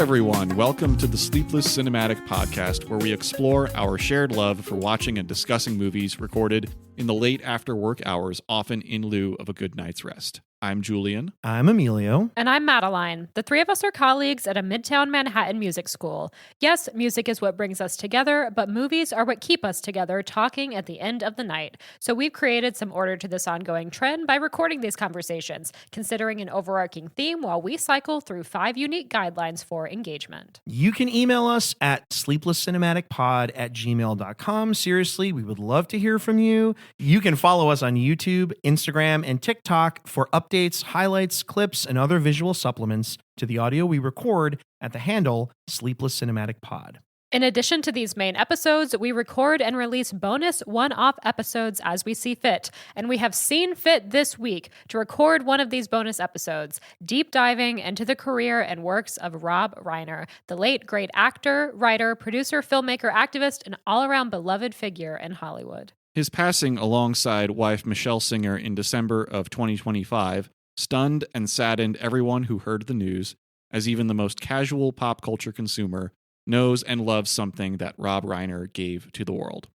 everyone. Welcome to the Sleepless Cinematic Podcast, where we explore our shared love for watching and discussing movies recorded in the late after work hours, often in lieu of a good night's rest. I'm Julian. I'm Emilio. And I'm Madeline. The three of us are colleagues at a Midtown Manhattan music school. Yes, music is what brings us together, but movies are what keep us together talking at the end of the night. So we've created some order to this ongoing trend by recording these conversations, considering an overarching theme while we cycle through 5 unique guidelines for engagement. You can email us at sleeplesscinematicpod@gmail.com. Seriously, we would love to hear from you. You can follow us on YouTube, Instagram, and TikTok for updates, highlights, clips, and other visual supplements to the audio we record at the handle Sleepless Cinematic Pod. In addition to these main episodes, we record and release bonus one-off episodes as we see fit. And we have seen fit this week to record one of these bonus episodes, deep diving into the career and works of Rob Reiner, the late great actor, writer, producer, filmmaker, activist, and all-around beloved figure in Hollywood. His passing alongside wife Michele Singer in December of 2025 stunned and saddened everyone who heard the news, as even the most casual pop culture consumer knows and loves something that Rob Reiner gave to the world.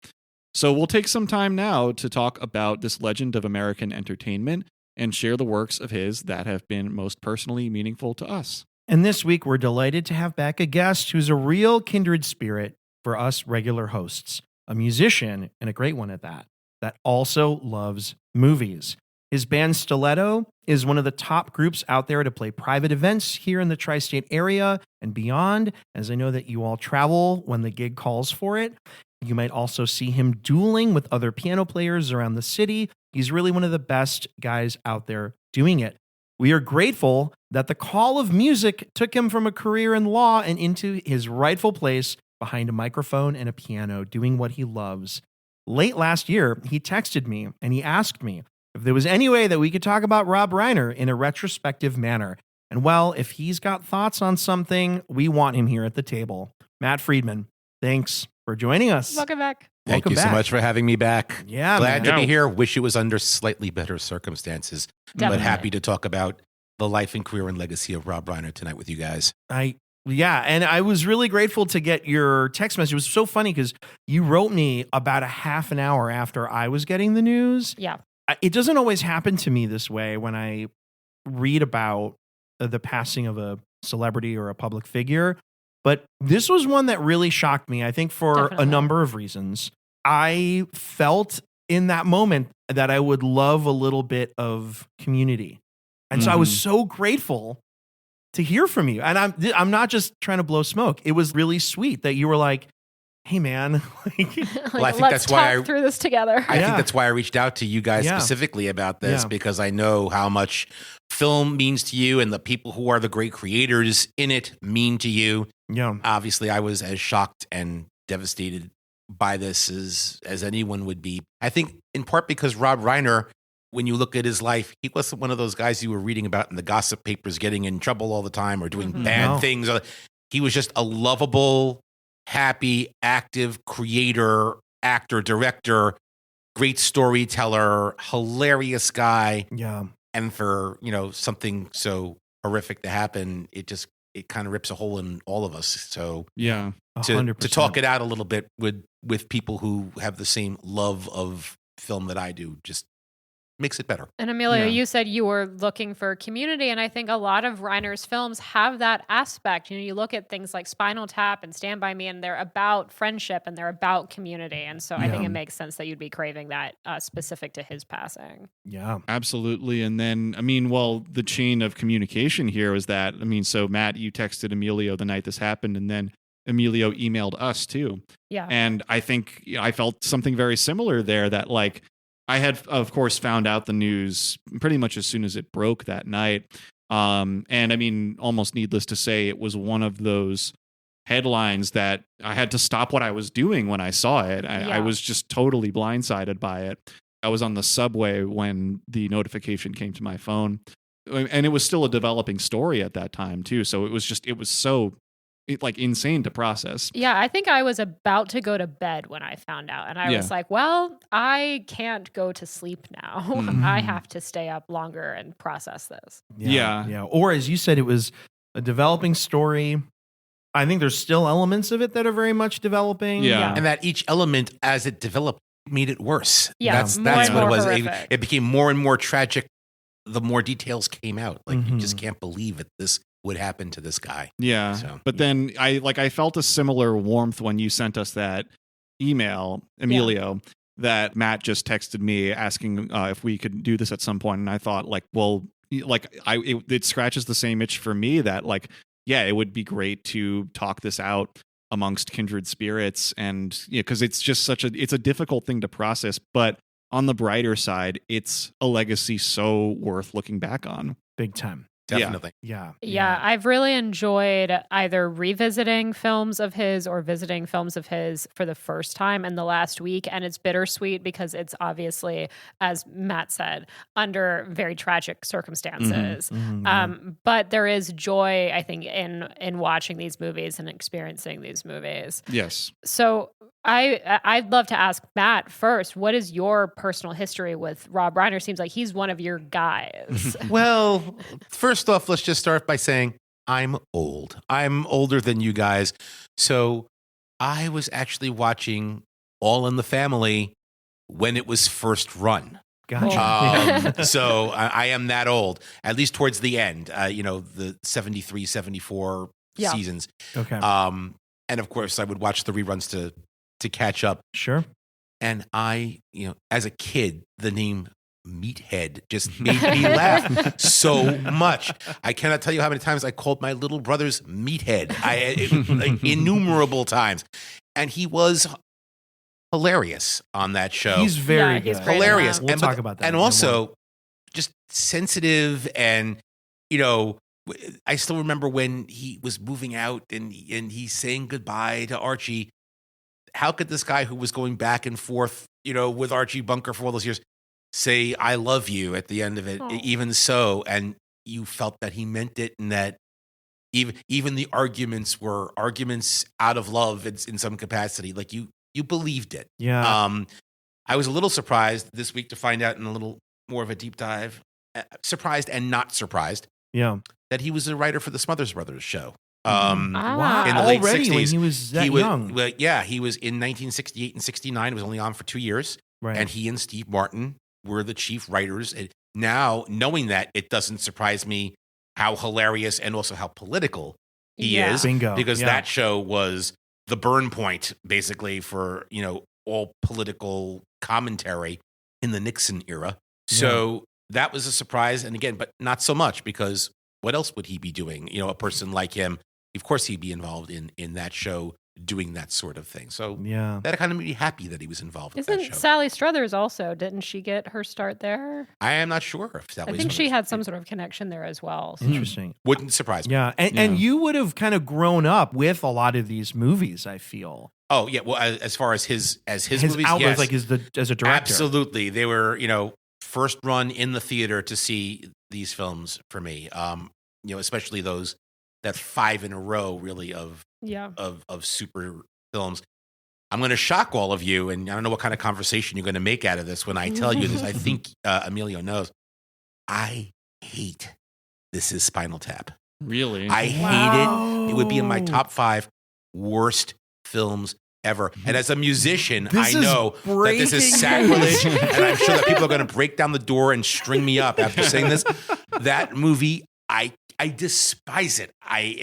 So we'll take some time now to talk about this legend of American entertainment and share the works of his that have been most personally meaningful to us. And this week, we're delighted to have back a guest who's a real kindred spirit for us regular hosts. A musician, and a great one at that also loves movies. His band Stiletto is one of the top groups out there to play private events here in the tri-state area and beyond, as I know that you all travel when the gig calls for it. You might also see him dueling with other piano players around the city. He's really one of the best guys out there doing it. We are grateful that the call of music took him from a career in law and into his rightful place behind a microphone and a piano, doing what he loves. Late last year, he texted me and he asked me if there was any way that we could talk about Rob Reiner in a retrospective manner. And well, if he's got thoughts on something, we want him here at the table. Matt Friedman, thanks for joining us. Welcome back. Thank you so much for having me back. Yeah, glad to be here. Wish it was under slightly better circumstances, Definitely. but happy to talk about the life and career and legacy of Rob Reiner tonight with you guys. Yeah, and I was really grateful to get your text message. It was so funny because you wrote me about a half an hour after I was getting the news. Yeah. It doesn't always happen to me this way when I read about the passing of a celebrity or a public figure, but this was one that really shocked me, I think, for Definitely. a number of reasons. I felt in that moment that I would love a little bit of community. And so I was so grateful to hear from you. And I'm not just trying to blow smoke. It was really sweet that you were like, hey man, Well, I think let's that's why talk through this together. I think that's why I reached out to you guys specifically about this, because I know how much film means to you and the people who are the great creators in it mean to you. Yeah. Obviously, I was as shocked and devastated by this as anyone would be. I think in part because Rob Reiner, when you look at his life, he wasn't one of those guys you were reading about in the gossip papers getting in trouble all the time or doing bad things. He was just a lovable, happy, active creator, actor, director, great storyteller, hilarious guy. Yeah. And for, something so horrific to happen, it kind of rips a hole in all of us. So Yeah. to talk it out a little bit with people who have the same love of film that I do, just makes it better. And Emilio, you said you were looking for community, and I think a lot of Reiner's films have that aspect. You look at things like Spinal Tap and Stand By Me, and they're about friendship and they're about community. And so I think it makes sense that you'd be craving that specific to his passing. Yeah, absolutely. And then, the chain of communication here was that, so Matt, you texted Emilio the night this happened, and then Emilio emailed us too. Yeah. And I think I felt something very similar there, that I had, of course, found out the news pretty much as soon as it broke that night. And almost needless to say, it was one of those headlines that I had to stop what I was doing when I saw it. I was just totally blindsided by it. I was on the subway when the notification came to my phone, and it was still a developing story at that time too. So it was so insane to process. Yeah, I think I was about to go to bed when I found out. And I was like, well, I can't go to sleep now. I have to stay up longer and process this. Yeah. Or as you said, it was a developing story. I think there's still elements of it that are very much developing. Yeah. And that each element, as it developed, made it worse. Yeah, that's more and what it more was. horrific. It became more and more tragic the more details came out. Like, you Mhm. just can't believe it. This would happen to this guy. Yeah. So- But then I felt a similar warmth when you sent us that email, Emilio, that Matt just texted me asking if we could do this at some point. And I thought, like, well, like it scratches the same itch for me that, like, yeah, it would be great to talk this out amongst kindred spirits. And because it's just it's a difficult thing to process. But on the brighter side, it's a legacy so worth looking back on. Big time. Definitely. Yeah. Yeah, I've really enjoyed either revisiting films of his or visiting films of his for the first time in the last week. And it's bittersweet because it's obviously, as Matt said, under very tragic circumstances. But there is joy, I think, in watching these movies and experiencing these movies. Yes. So I'd love to ask Matt first, what is your personal history with Rob Reiner? Seems like he's one of your guys. Well, first off, let's just start by saying I'm old. I'm older than you guys. So I was actually watching All in the Family when it was first run. Gotcha. So I am that old, at least towards the end, the 73, 74 seasons. Okay. And of course, I would watch the reruns to catch up. Sure. And I, as a kid, the name Meathead just made me laugh so much. I cannot tell you how many times I called my little brothers Meathead. Like innumerable times. And he was hilarious on that show. He's very he's good. great in hilarious. that. We'll talk about that. And in a also just sensitive and, I still remember when he was moving out and he's saying goodbye to Archie. How could this guy who was going back and forth, with Archie Bunker for all those years, say, I love you at the end of it, even so, and you felt that he meant it and that even the arguments were arguments out of love in some capacity. Like you believed it. Yeah. I was a little surprised this week to find out in a little more of a deep dive, surprised and not surprised, Yeah. that he was a writer for the Smothers Brothers show. Wow. In the late Already 60s, when he was that young. Well, yeah, he was in 1968 and 69. It was only on for 2 years. Right. And he and Steve Martin were the chief writers. And now, knowing that, it doesn't surprise me how hilarious and also how political he is. Bingo. Because Yeah. that show was the burn point, basically, for, all political commentary in the Nixon era. So that was a surprise. And again, but not so much, because what else would he be doing? A person like him, of course he'd be involved in that show doing that sort of thing. So Yeah. that kind of made me happy that he was involved with that Isn't show. Sally Struthers also? Didn't she get her start there? I am not sure if Sally I think she Struthers- had some sort of connection there as well. So. Interesting. Wouldn't surprise me. Yeah. And you would have kind of grown up with a lot of these movies, I feel. Oh yeah. Well, as far as his movies, outlook, yes, like as a director. absolutely. They were first run in the theater to see these films for me. Especially those that 5 in a row really of super films. I'm going to shock all of you, and I don't know what kind of conversation you're going to make out of this when I tell you this. I think Emilio knows. I hate This Is Spinal Tap. Really? I hate it. It would be in my top 5 worst films ever. And as a musician, This I is know that this is breaking sacrilege, news. and I'm sure that people are going to break down the door and string me up after saying this. That movie, I despise it. I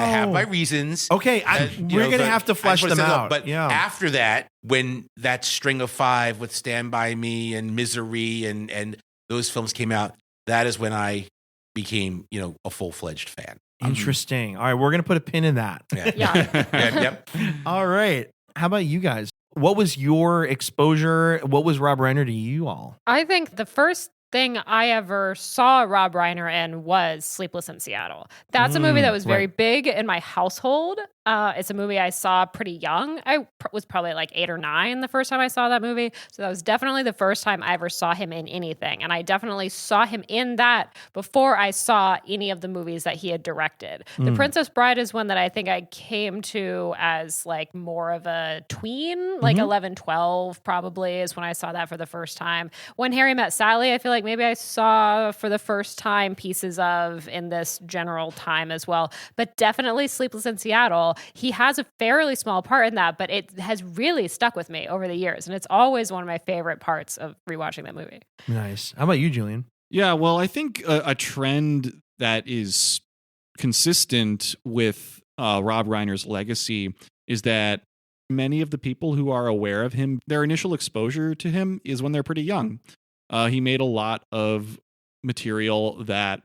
have my reasons. Okay, we're going to have to flesh them out. But yeah. after that, when that string of 5 with Stand By Me and Misery and those films came out, that is when I became, a full-fledged fan. Interesting. All right, we're going to put a pin in that. Yep. All right. How about you guys? What was your exposure? What was Rob Reiner to you all? I think the first thing I ever saw Rob Reiner in was Sleepless in Seattle. That's a movie that was very big in my household. It's a movie I saw pretty young. I was probably like 8 or 9 the first time I saw that movie. So that was definitely the first time I ever saw him in anything. And I definitely saw him in that before I saw any of the movies that he had directed. The Princess Bride is one that I think I came to as like more of a tween, like 11, 12 probably is when I saw that for the first time. When Harry Met Sally, I feel like maybe I saw for the first time pieces of in this general time as well. But definitely Sleepless in Seattle. He has a fairly small part in that, but it has really stuck with me over the years. And it's always one of my favorite parts of rewatching that movie. Nice. How about you, Julian? Yeah, well, I think a trend that is consistent with Rob Reiner's legacy is that many of the people who are aware of him, their initial exposure to him is when they're pretty young. He made a lot of material that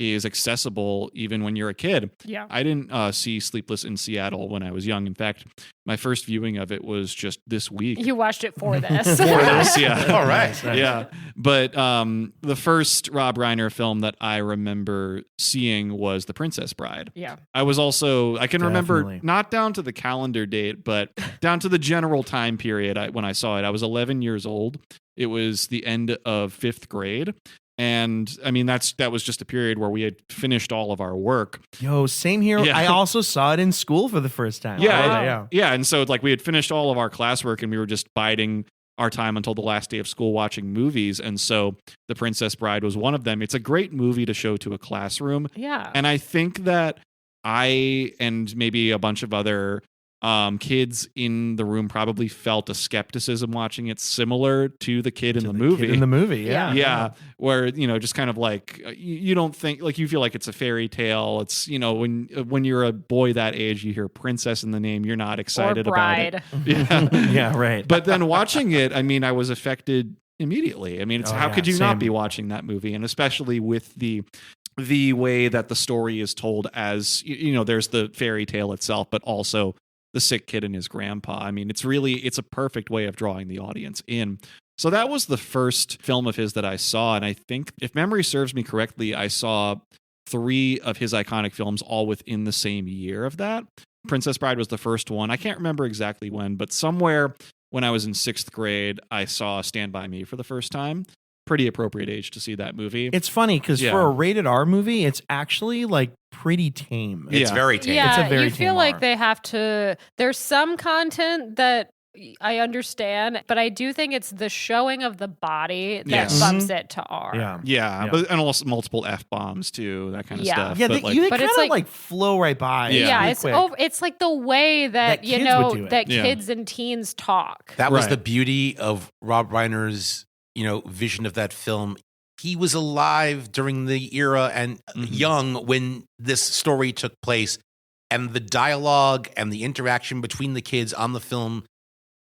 is accessible even when you're a kid. Yeah. I didn't see Sleepless in Seattle when I was young. In fact, my first viewing of it was just this week. You watched it for this. For this, yeah. All right. Nice. Yeah. But the first Rob Reiner film that I remember seeing was The Princess Bride. Yeah. I can remember Definitely. not down to the calendar date, but down to the general time period when I saw it. I was 11 years old. It was the end of 5th grade. And I mean, that was just a period where we had finished all of our work. Yo, same here. Yeah. I also saw it in school for the first time. Yeah. And so like we had finished all of our classwork and we were just biding our time until the last day of school watching movies. And so The Princess Bride was one of them. It's a great movie to show to a classroom. Yeah. And I think that I and maybe a bunch of other kids in the room probably felt a skepticism watching it similar to the kid in the movie. In the movie, yeah. Yeah, where just kind of like you don't think like you feel like it's a fairy tale. It's when you're a boy that age, you hear princess in the name, you're not excited or bride. about it. Yeah, Yeah, right. But then watching it, I mean, I was affected immediately. I mean, it's how could you not be watching that movie, and especially with the way that the story is told as there's the fairy tale itself, but also the sick kid and his grandpa. I mean, it's a perfect way of drawing the audience in. So that was the first film of his that I saw. And I think if memory serves me correctly, I saw 3 of his iconic films all within the same year of that. Princess Bride was the first one. I can't remember exactly when, but somewhere when I was in 6th grade, I saw Stand By Me for the first time. Pretty appropriate age to see that movie. It's funny because for a rated R movie, it's actually like pretty tame. It's very tame. Yeah, It's a very you feel tame like R. they have to. There's some content that I understand, but I do think it's the showing of the body that Yes. bumps it to R. Yeah. But and also multiple F-bombs too, that kind of stuff. Yeah, but you But kind it's of like flow right by. Yeah. really It's quick. it's like the way that That kids would do it. that Yeah. kids and teens talk. That was Right. the beauty of Rob Reiner's, vision of that film. He was alive during the era and young when this story took place. And the dialogue and the interaction between the kids on the film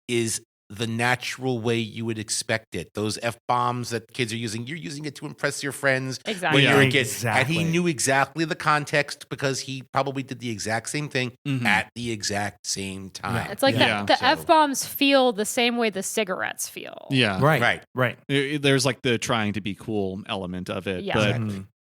is the natural way you would expect it. Those F-bombs that kids are using, you're using it to impress your friends Exactly. when you're a kid. Exactly. And he knew exactly the context because he probably did the exact same thing Mhm. at the exact same time. It's like Yeah. the So- F-bombs feel the same way the cigarettes feel. Yeah. Right. There's like the trying to be cool element of it. Yeah.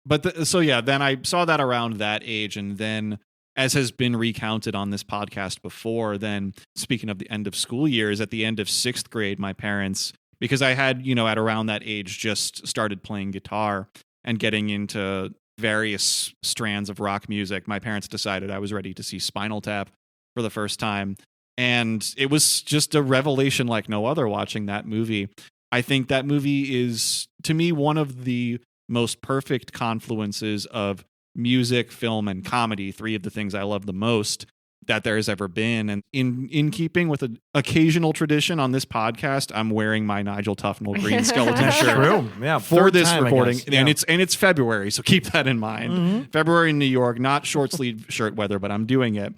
But Exactly. then I saw that around that age, and then as has been recounted on this podcast before, then speaking of the end of school years, at the end of 6th grade, my parents, because I had, at around that age, just started playing guitar and getting into various strands of rock music, my parents decided I was ready to see Spinal Tap for the first time. And it was just a revelation like no other watching that movie. I think that movie is, to me, one of the most perfect confluences of music, film, and comedy, 3 of the things I love the most that there has ever been. And in keeping with an occasional tradition on this podcast, I'm wearing my Nigel Tufnell green skeleton That's shirt true. Yeah. for third this time, I recording. guess. And Yeah. it's February, so keep that in mind. Mhm. February in New York, not short sleeve shirt weather, but I'm doing it.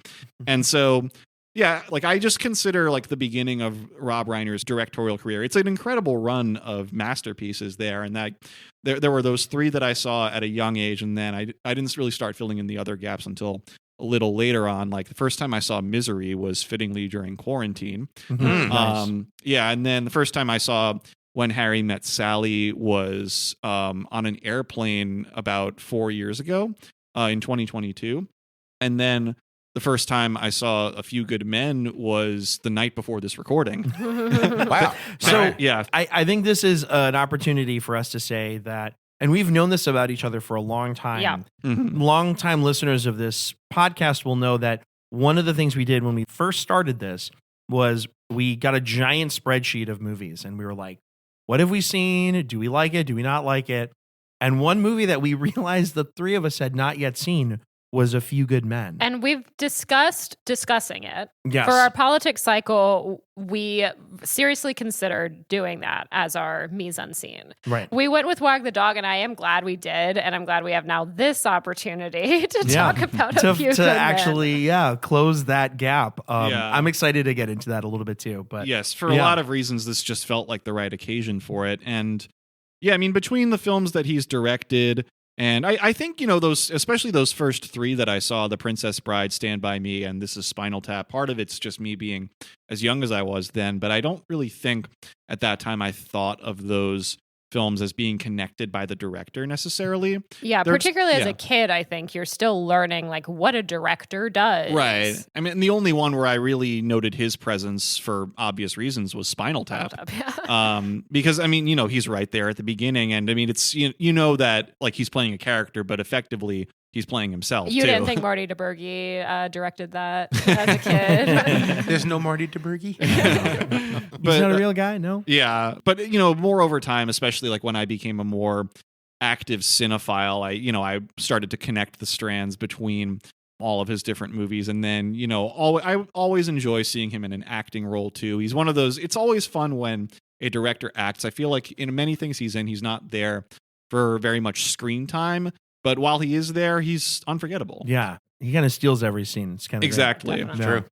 And so yeah, like I just consider like the beginning of Rob Reiner's directorial career. It's an incredible run of masterpieces there, and that there were those 3 that I saw at a young age, and then I didn't really start filling in the other gaps until a little later on. Like the first time I saw Misery was fittingly during quarantine. Nice. And then the first time I saw When Harry Met Sally was on an airplane about 4 years ago in 2022, and then the first time I saw A Few Good Men was the night before this recording. Wow. So Yeah. I think this is an opportunity for us to say that, and we've known this about each other for a long time. Yeah. Mhm. Long-time listeners of this podcast will know that one of the things we did when we first started this was we got a giant spreadsheet of movies, and we were like, what have we seen? Do we like it? Do we not like it? And one movie that we realized the three of us had not yet seen was A Few Good Men. And we've discussing it. Yes. For our politics cycle, we seriously considered doing that as our mise en scene. Right. We went with Wag the Dog, and I am glad we did. And I'm glad we have now this opportunity to talk about A Few to Good Men. actually, close that gap. Yeah. I'm excited to get into that a little bit too. But Yes, for a lot of reasons, this just felt like the right occasion for it. And yeah, I mean, between the films that he's directed, and I think, those, especially those first three that I saw, The Princess Bride, Stand By Me, and This Is Spinal Tap, part of it's just me being as young as I was then, but I don't really think at that time I thought of those films as being connected by the director necessarily. Yeah, There's- particularly as yeah. a kid, I think you're still learning like what a director does. Right. I mean, the only one where I really noted his presence for obvious reasons was Spinal Tap. Yeah. Because I mean, he's right there at the beginning, and I mean, it's that like he's playing a character, but effectively he's playing himself. You too. didn't think Marty DeBurgi directed that as a kid? There's no Marty DeBurgi. he's not a real guy, no? Yeah, but more over time, especially like when I became a more active cinephile, I started to connect the strands between all of his different movies, and then I always enjoy seeing him in an acting role too. He's one of those. It's always fun when a director acts. I feel like in many things he's in, he's not there for very much screen time, but while he is there, he's unforgettable. Yeah. He kind of steals every scene. It's kind of Exactly. Definitely. True.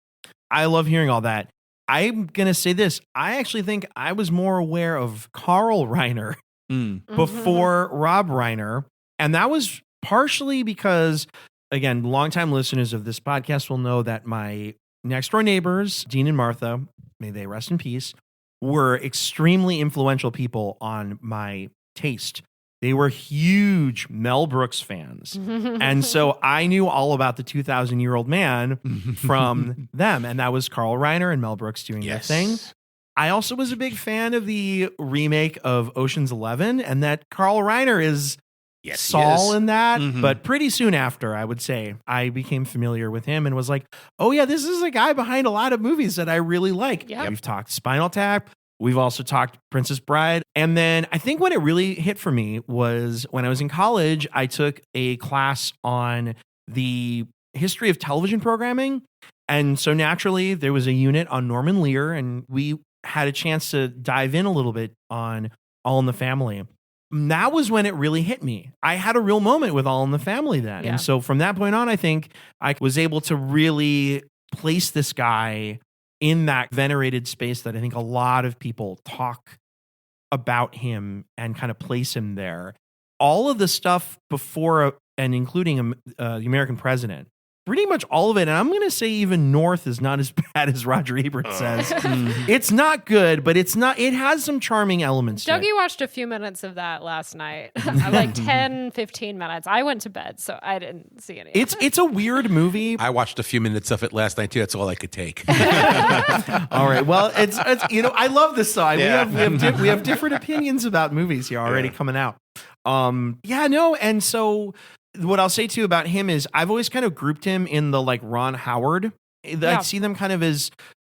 I love hearing all that. I'm going to say this. I actually think I was more aware of Carl Reiner Mm. before Rob Reiner. And that was partially because, again, longtime listeners of this podcast will know that my next door neighbors, Dean and Martha, may they rest in peace, were extremely influential people on my taste. They were huge Mel Brooks fans. And so I knew all about the 2,000-year-old man from them. And that was Carl Reiner and Mel Brooks doing their thing. I also was a big fan of the remake of Ocean's 11, and that Carl Reiner is Saul in that. Mhm. But pretty soon after, I would say, I became familiar with him and was like, oh yeah, this is a guy behind a lot of movies that I really like. Yep. We've talked Spinal Tap. We've also talked Princess Bride. And then I think when it really hit for me was when I was in college, I took a class on the history of television programming. And so naturally, there was a unit on Norman Lear, and we had a chance to dive in a little bit on All in the Family. And that was when it really hit me. I had a real moment with All in the Family then. Yeah. And so from that point on, I think I was able to really place this guy in that venerated space that I think a lot of people talk about him and kind of place him there. All of the stuff before and including the American President, pretty much all of it. And I'm going to say even North is not as bad as Roger Ebert says. It's not good, but it has some charming elements to it. Dougie watched a few minutes of that last night, like 10, 15 minutes. I went to bed, so I didn't see any. It's a weird movie. I watched a few minutes of it last night too. That's all I could take. All right. Well, it's I love this side. Yeah. We have different opinions about movies here already coming out. And so what I'll say too about him is I've always kind of grouped him in the like Ron Howard. I see them kind of as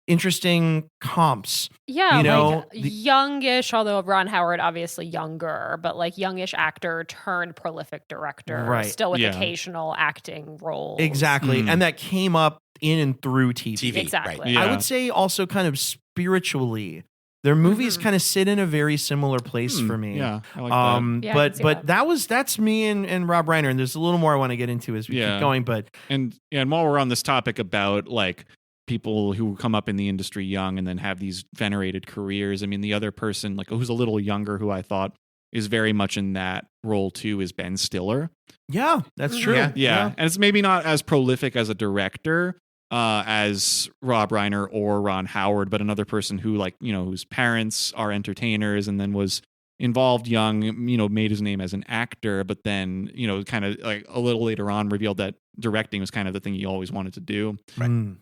interesting comps. Yeah, like youngish, although Ron Howard obviously younger, but like youngish actor turned prolific director, Right. still with Yeah. occasional acting roles. Exactly. Mm. And that came up in and through TV. TV, Exactly. right. Yeah. I would say also kind of spiritually, their movies kind of sit in a very similar place for me. Yeah, I like that. Yeah, I can see but that. that's me and Rob Reiner, and there's a little more I want to get into as we keep going. But And while we're on this topic about like people who come up in the industry young and then have these venerated careers, I mean, the other person like who's a little younger who I thought is very much in that role too is Ben Stiller. yeah, that's true. Yeah. And it's maybe not as prolific as a director as Rob Reiner or Ron Howard, but another person who like, whose parents are entertainers and then was involved young, made his name as an actor, but then, kind of like a little later on revealed that directing was kind of the thing he always wanted to do. Right.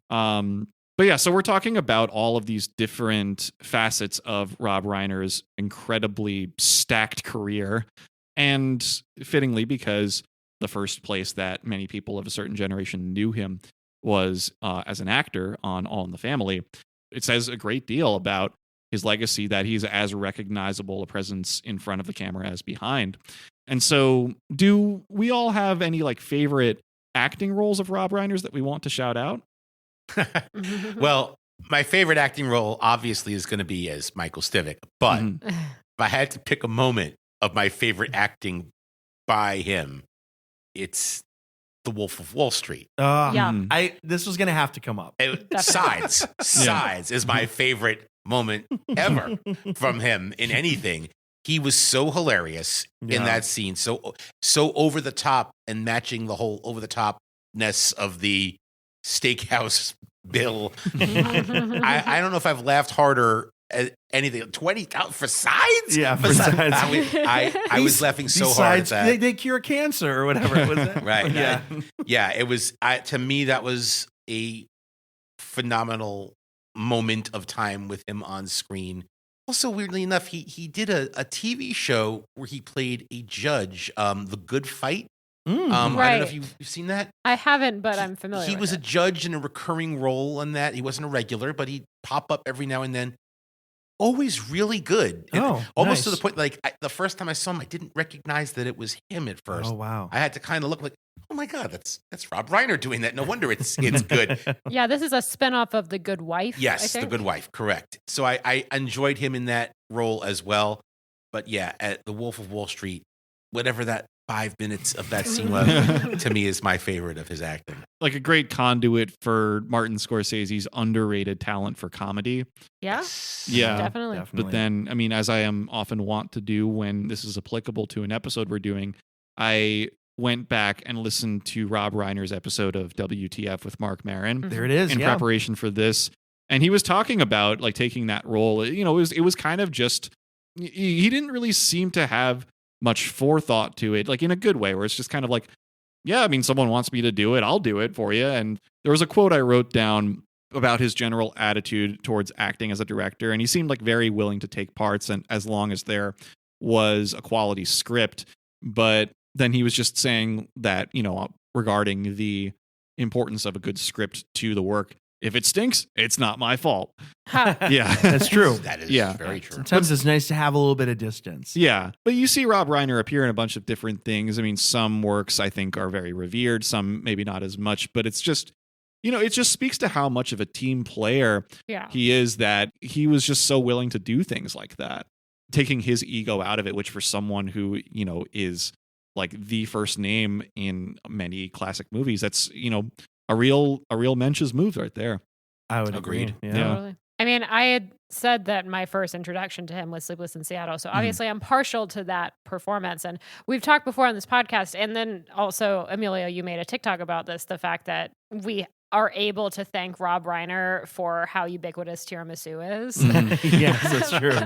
But yeah, so we're talking about all of these different facets of Rob Reiner's incredibly stacked career. And fittingly, because the first place that many people of a certain generation knew him was as an actor on All in the Family, it says a great deal about his legacy that he's as recognizable a presence in front of the camera as behind. And so do we all have any like favorite acting roles of Rob Reiner's that we want to shout out? Well, my favorite acting role obviously is going to be as Michael Stivic, but if I had to pick a moment of my favorite acting by him, it's The Wolf of Wall Street. This was going to have to come up. Sides is my favorite moment ever from him in anything. He was so hilarious in that scene, so over the top and matching the whole over the topness of the steakhouse bill. I don't know if I've laughed harder at anything. 20 for sides? Yeah, for sides. I was laughing so hard at that. They cure cancer or whatever it was. Right. Yeah. Yeah, it was, to me, that was a phenomenal moment of time with him on screen. Also, weirdly enough, he did a TV show where he played a judge, The Good Fight. I don't know if you've seen that. I haven't, but I'm familiar. He was a judge in a recurring role on that. He wasn't a regular, but he'd pop up every now and then. Always really good. Almost to the point, like the first time I saw him, I didn't recognize that it was him at first. Oh wow! I had to kind of look like, oh my god, that's Rob Reiner doing that. No wonder it's good. Yeah, this is a spinoff of The Good Wife. Yes, The Good Wife, correct. So I enjoyed him in that role as well. But yeah, at The Wolf of Wall Street, whatever that 5 minutes of that scene was, to me is my favorite of his acting. Like a great conduit for Martin Scorsese's underrated talent for comedy. Yeah, definitely. But then, I mean, as I am often wont to do when this is applicable to an episode we're doing, I went back and listened to Rob Reiner's episode of WTF with Mark Maron. There it is. In preparation for this. And he was talking about like taking that role. It was kind of just, he didn't really seem to have much forethought to it, like in a good way, where it's just kind of like, yeah, I mean, someone wants me to do it, I'll do it for you. And there was a quote I wrote down about his general attitude towards acting as a director, and he seemed like very willing to take parts, and as long as there was a quality script. But then he was just saying that, regarding the importance of a good script to the work, if it stinks, it's not my fault. Yeah, that's true. That is very true. Sometimes it's nice to have a little bit of distance. Yeah, but you see Rob Reiner appear in a bunch of different things. I mean, some works I think are very revered, some maybe not as much, but it's just, it just speaks to how much of a team player he is, that he was just so willing to do things like that, taking his ego out of it, which for someone who, is like the first name in many classic movies, that's, a real Mensch's move right there. I would agree. Yeah. Totally. I mean, I had said that my first introduction to him was Sleepless in Seattle. So obviously I'm partial to that performance. And we've talked before on this podcast. And then also, Emilio, you made a TikTok about this, the fact that we are able to thank Rob Reiner for how ubiquitous tiramisu is. Yes, that's true.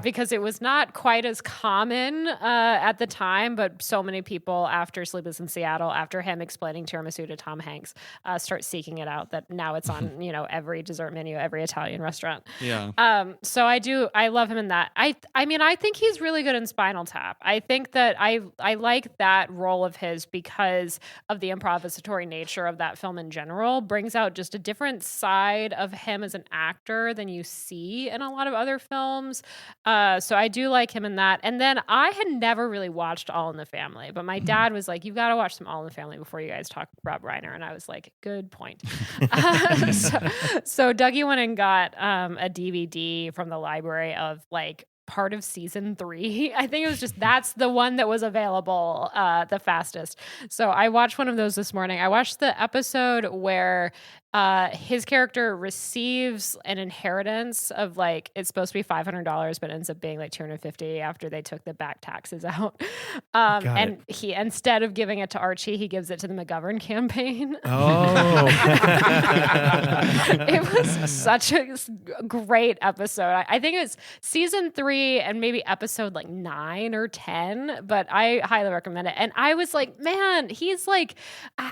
Because it was not quite as common at the time, but so many people after Sleepless in Seattle, after him explaining tiramisu to Tom Hanks, start seeking it out, that now it's on, every dessert menu, every Italian restaurant. Yeah. So I love him in that. I mean, I think he's really good in Spinal Tap. I think that I like that role of his because of the improvisatory nature of that film in general. Brings out just a different side of him as an actor than you see in a lot of other films. So I do like him in that. And then I had never really watched All in the Family, but my dad was like, you've got to watch some All in the Family before you guys talk Rob Reiner. And I was like, good point. So Dougie went and got a DVD from the library of like part of season 3. I think it was just, that's the one that was available the fastest. So I watched one of those this morning. I watched the episode where his character receives an inheritance of like, it's supposed to be $500, but ends up being like $250 after they took the back taxes out. And he, instead of giving it to Archie, he gives it to the McGovern campaign. Oh, It was such a great episode. I think it's season 3 and maybe episode like 9 or 10, but I highly recommend it. And I was like, man, he's like,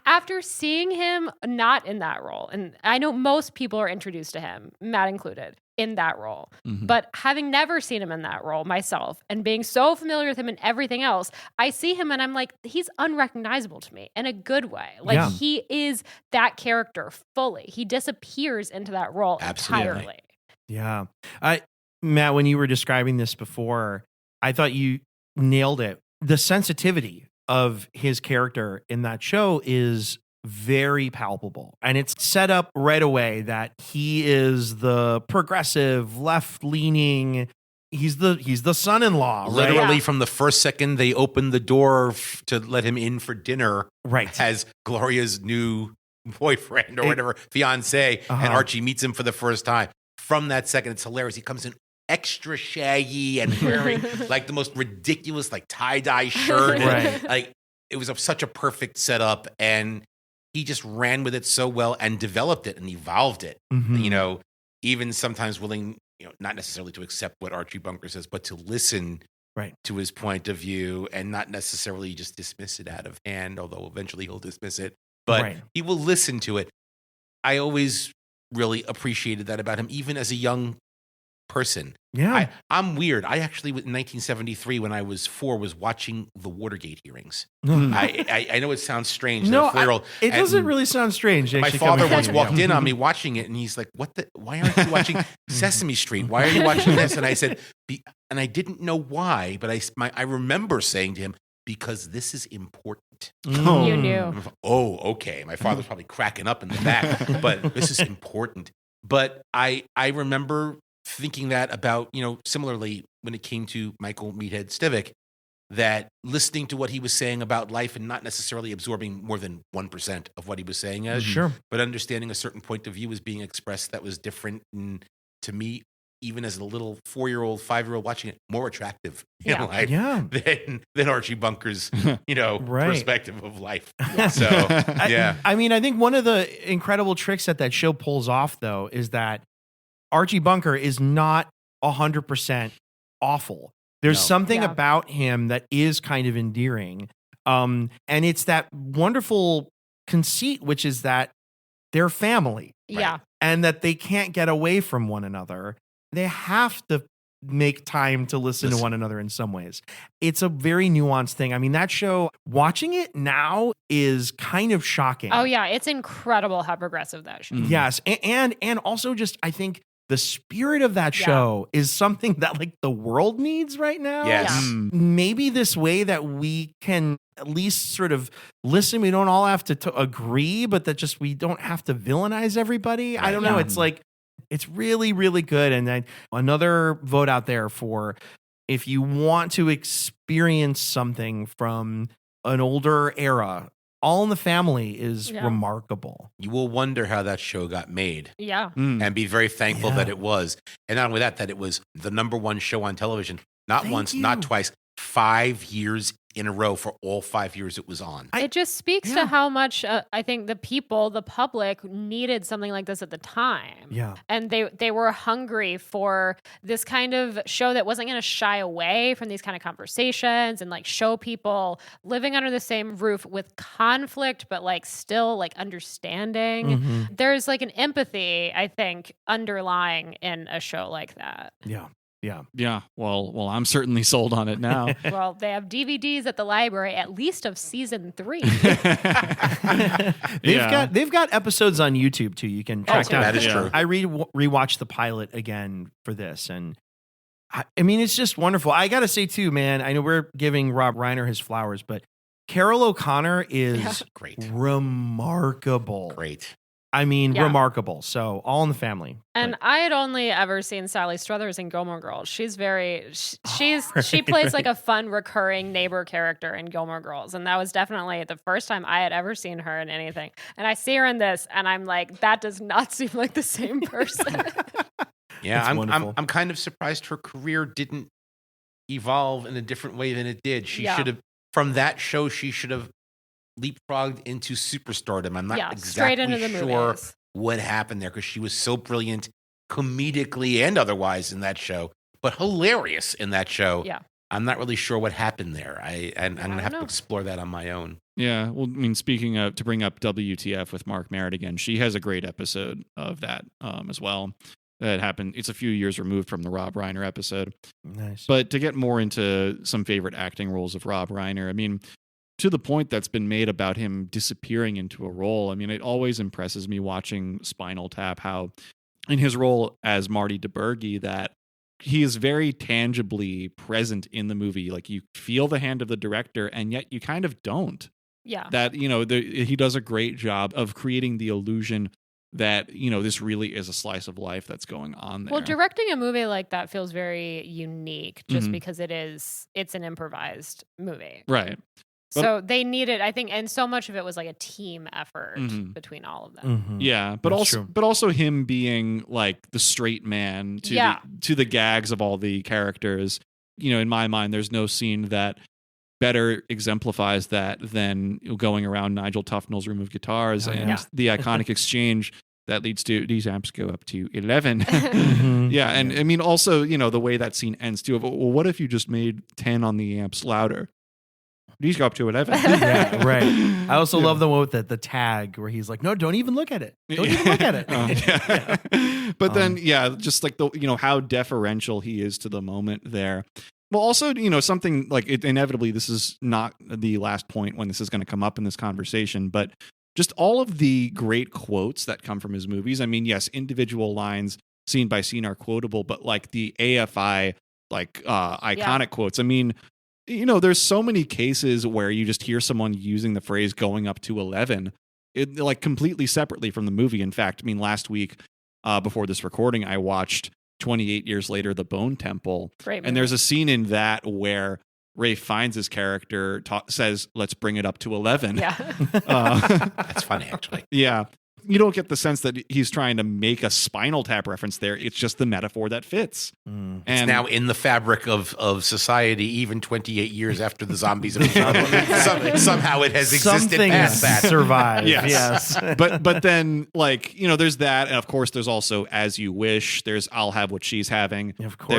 after seeing him not in that role, and I know most people are introduced to him, Matt included, in that role. Mhm. But having never seen him in that role myself and being so familiar with him and everything else, I see him and I'm like, he's unrecognizable to me in a good way. Like Yeah. he is that character fully. He disappears into that role Absolutely. entirely. yeah. Matt, when you were describing this before, I thought you nailed it. The sensitivity of his character in that show is very palpable. And it's set up right away that he is the progressive, left-leaning, he's the son-in-law, right? Literally Yeah. from the first second they opened the door to let him in for dinner Right. as Gloria's new boyfriend or whatever, fiance, and Uh-huh. Archie meets him for the first time. From that second, it's hilarious. He comes in extra shaggy and wearing like the most ridiculous like tie-dye shirt. And, Right. like it was such a perfect setup, and he just ran with it so well and developed it and evolved it. Mhm. You know, even sometimes willing, not necessarily to accept what Archie Bunker says, but to listen Right. to his point of view and not necessarily just dismiss it out of hand, although eventually he'll dismiss it, but Right. he will listen to it. I always really appreciated that about him, even as a young person. Yeah. I'm weird. I actually, in 1973, when I was 4, was watching the Watergate hearings. Mhm. I know it sounds strange. No, that a 4-year-old, it doesn't and really sound strange. My actually, father coming once from you. walked in on me watching it, and he's like, why aren't you watching Sesame Street? Why are you watching this? And I said, and I didn't know why, but I remember saying to him, because this is important. Mm. You knew. Oh, okay. My father's probably cracking up in the back, but this is important. But I remember thinking that about, similarly when it came to Michael Meathead Stivic, that listening to what he was saying about life and not necessarily absorbing more than 1% of what he was saying as, Sure. but understanding a certain point of view was being expressed that was different. And to me, even as a little 4-year-old, 5-year-old watching it, more attractive Yeah. in life Yeah. than Archie Bunker's, Right. perspective of life. Yeah. So, yeah. I mean, I think one of the incredible tricks that show pulls off, though, is that Archie Bunker is not 100% awful. There's No. something Yeah. about him that is kind of endearing. And it's that wonderful conceit, which is that they're family Yeah. and that they can't get away from one another. They have to make time to listen to one another in some ways. It's a very nuanced thing. I mean, that show, watching it now is kind of shocking. Oh yeah, it's incredible how progressive that show. Mhm. Yes. And also just, I think the spirit of that Yeah. show is something that like the world needs right now. Yes. Yeah. Maybe this way that we can at least sort of listen. We don't all have to agree, but that just, we don't have to villainize everybody. I don't know. Yeah. It's like, it's really, really good. And then another vote out there for if you want to experience something from an older era, All in the Family is Yeah. remarkable. You will wonder how that show got made Yeah. Mm. and be very thankful Yeah. that it was. And not only that it was the number one show on television, not Thank once, you. not twice, 5 years in a row for all 5 years it was on. It just speaks yeah. to how much I think the people, the public, needed something like this at the time. Yeah. And they were hungry for this kind of show that wasn't going to shy away from these kind of conversations and like show people living under the same roof with conflict, but like still like understanding. Mhm. There's like an empathy, I think, underlying in a show like that. Yeah. Yeah. Yeah. Well, I'm certainly sold on it now. Well, they have DVDs at the library, at least of season 3. They've got episodes on YouTube too. You can check okay. out. That is Yeah. true. I rewatched the pilot again for this, and I mean, it's just wonderful. I got to say too, man. I know we're giving Rob Reiner his flowers, but Carol O'Connor is Great. remarkable. Great. I mean, Yeah. remarkable. So all in the family. And I had only ever seen Sally Struthers in Gilmore Girls. She's very, she plays like a fun recurring neighbor character in Gilmore Girls. And that was definitely the first time I had ever seen her in anything. And I see her in this and I'm like, that does not seem like the same person. Yeah, wonderful. I'm kind of surprised her career didn't evolve in a different way than it did. She should have, from that show, she should have leapfrogged into superstardom. I'm not straight into exactly the sure movies. what happened there because she was so brilliant comedically and otherwise in that show, but hilarious in that show. Yeah. I'm not really sure what happened there. I'm going to have know. to explore that on my own. Yeah, well, I mean, speaking of, to bring up WTF with Mark Merritt again, she has a great episode of that as well. That happened. It's a few years removed from the Rob Reiner episode. Nice. But to get more into some favorite acting roles of Rob Reiner, I mean, to the point that's been made about him disappearing into a role, I mean, it always impresses me watching Spinal Tap how in his role as Marty DeBurgi that he is very tangibly present in the movie. Like you feel the hand of the director and yet you kind of don't. Yeah. That, he does a great job of creating the illusion that, this really is a slice of life that's going on there. Well, directing a movie like that feels very unique just Mhm. because it's an improvised movie. Right. So they needed, I think, and so much of it was like a team effort Mhm. between all of them. Mhm. Yeah, but That's also him being like the straight man to the gags of all the characters. In my mind, there's no scene that better exemplifies that than going around Nigel Tufnell's room of guitars and yeah. the iconic exchange that leads to these amps go up to 11. Mhm. Yeah, and I mean also, the way that scene ends too. Well, what if you just made 10 on the amps louder? These go up to 11. Yeah, right. I also Yeah. love the one with the tag where he's like, no, don't even look at it. Don't even look at it. Yeah. But then, just like how deferential he is to the moment there. Well, also, something like inevitably, this is not the last point when this is going to come up in this conversation, but just all of the great quotes that come from his movies. I mean, yes, individual lines scene by scene are quotable, but like the AFI, iconic quotes. I mean, there's so many cases where you just hear someone using the phrase going up to 11, like completely separately from the movie. In fact, I mean, last week before this recording, I watched 28 Years Later, The Bone Temple. Great movie. And there's a scene in that where Ray Fiennes' his character says, let's bring it up to 11. Yeah. That's funny, actually. Yeah. You don't get the sense that he's trying to make a Spinal Tap reference there. It's just the metaphor that fits. Mm. And It's now in the fabric of society, even 28 years after the zombies have somehow it has existed Something past that. survived. Yes. Yes. but then there's that, and of course there's also As You Wish. There's I'll Have What She's Having. Of course.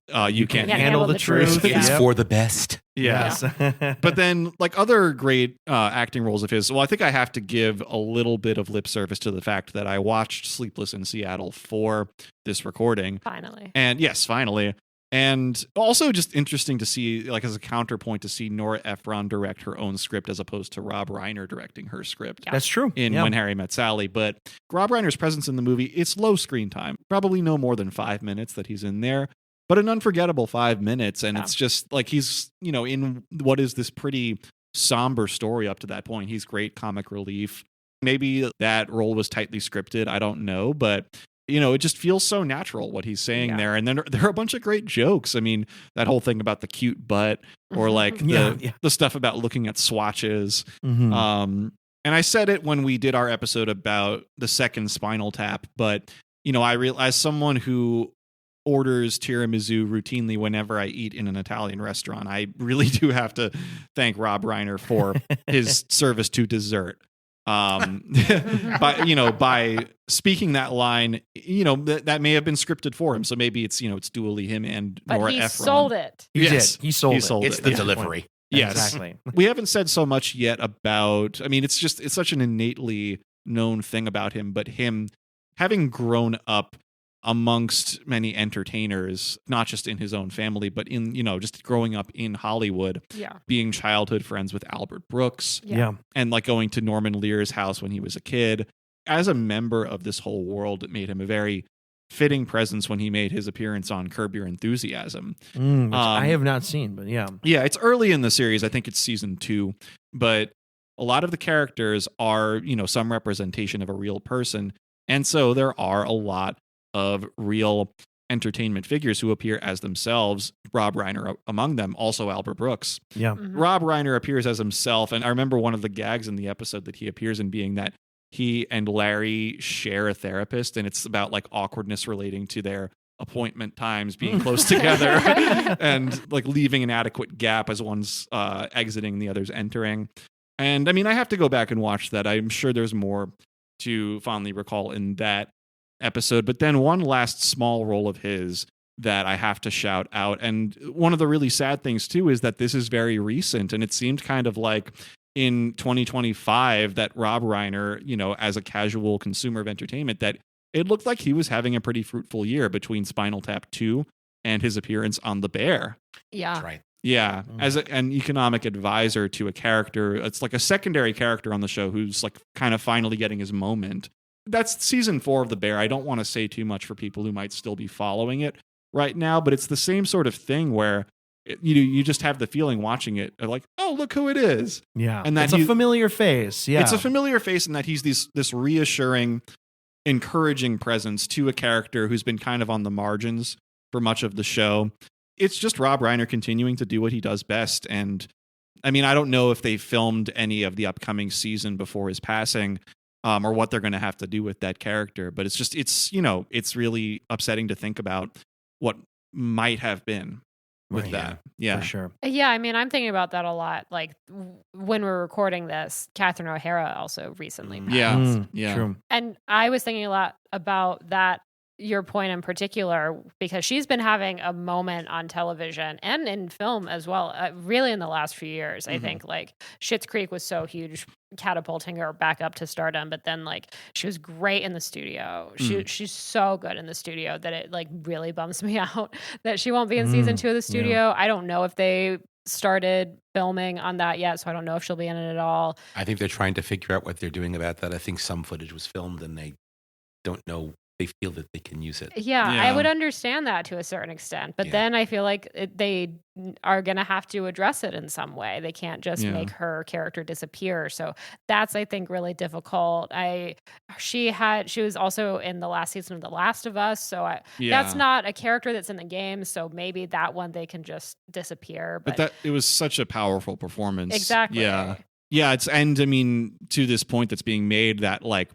There's You Can't Can't handle the truth. It is Yep. for the best. Yeah. Yes. But then, like other great acting roles of his, well, I think I have to give a little bit of lip service to the fact that I watched Sleepless in Seattle for this recording. Finally. And yes, finally. And also just interesting to see, like as a counterpoint, to see Nora Ephron direct her own script as opposed to Rob Reiner directing her script. That's true. In Yeah. When Harry Met Sally. But Rob Reiner's presence in the movie, it's low screen time. Probably no more than 5 minutes that he's in there. But an unforgettable 5 minutes. And it's just like he's, in what is this pretty somber story up to that point. He's great comic relief. Maybe that role was tightly scripted. I don't know. But, it just feels so natural what he's saying there. And then there are a bunch of great jokes. I mean, that whole thing about the cute butt or like the stuff about looking at swatches. Mhm. And I said it when we did our episode about the second Spinal Tap. But, I realized someone who orders tiramisu routinely whenever I eat in an Italian restaurant, I really do have to thank Rob Reiner for his service to dessert. By speaking that line, that may have been scripted for him. So maybe it's dually him and But Nora he Ephron. sold it. He Yes. did. He sold it. It's the delivery. Yes. Exactly. We haven't said so much yet about, I mean, it's such an innately known thing about him, but him having grown up amongst many entertainers, not just in his own family, but in, just growing up in Hollywood, Yeah. being childhood friends with Albert Brooks Yeah. and like going to Norman Lear's house when he was a kid. As a member of this whole world, it made him a very fitting presence when he made his appearance on Curb Your Enthusiasm. Which I have not seen, but yeah. Yeah, it's early in the series. I think it's season 2, but a lot of the characters are, some representation of a real person. And so there are a lot of real entertainment figures who appear as themselves, Rob Reiner among them, also Albert Brooks. Yeah. Mhm. Rob Reiner appears as himself, and I remember one of the gags in the episode that he appears in being that he and Larry share a therapist, and it's about like awkwardness relating to their appointment times being close together and like leaving an adequate gap as one's exiting and the other's entering. And I mean, I have to go back and watch that. I'm sure there's more to fondly recall in that episode. But then one last small role of his that I have to shout out. And one of the really sad things too is that this is very recent, and it seemed kind of like in 2025 that Rob Reiner, as a casual consumer of entertainment, that it looked like he was having a pretty fruitful year between Spinal Tap 2 and his appearance on The Bear. Yeah. That's right. Yeah, as an economic advisor to a character, it's like a secondary character on the show who's like kind of finally getting his moment. That's season 4 of The Bear. I don't want to say too much for people who might still be following it right now, but it's the same sort of thing where you just have the feeling watching it like, oh, look who it is. Yeah. And that it's a familiar face. Yeah. It's a familiar face, and that he's this reassuring, encouraging presence to a character who's been kind of on the margins for much of the show. It's just Rob Reiner continuing to do what he does best. And I mean, I don't know if they filmed any of the upcoming season before his passing, or what they're going to have to do with that character. But it's really upsetting to think about what might have been with Right. that. Yeah. For sure. Yeah, I mean, I'm thinking about that a lot. Like when we're recording this, Catherine O'Hara also recently passed. Yeah. Yeah. True. And I was thinking a lot about that, your point in particular, because she's been having a moment on television and in film as well, really in the last few years. I think like Schitt's Creek was so huge, catapulting her back up to stardom, but then like she was great in the studio. She's so good in the studio that it like really bums me out that she won't be in season 2 of the studio. I don't know if they started filming on that yet, so I don't know if she'll be in it at all. I think they're trying to figure out what they're doing about that. I think some footage was filmed and they don't know. They feel that they can use it. Yeah, Yeah. I would understand that to a certain extent, but then I feel like they are going to have to address it in some way. They can't just make her character disappear. So that's, I think, really difficult. She was also in the last season of The Last of Us, so that's not a character that's in the game. So maybe that one they can just disappear. But it was such a powerful performance. Exactly. Yeah. Yeah. And I mean, to this point that's being made that like,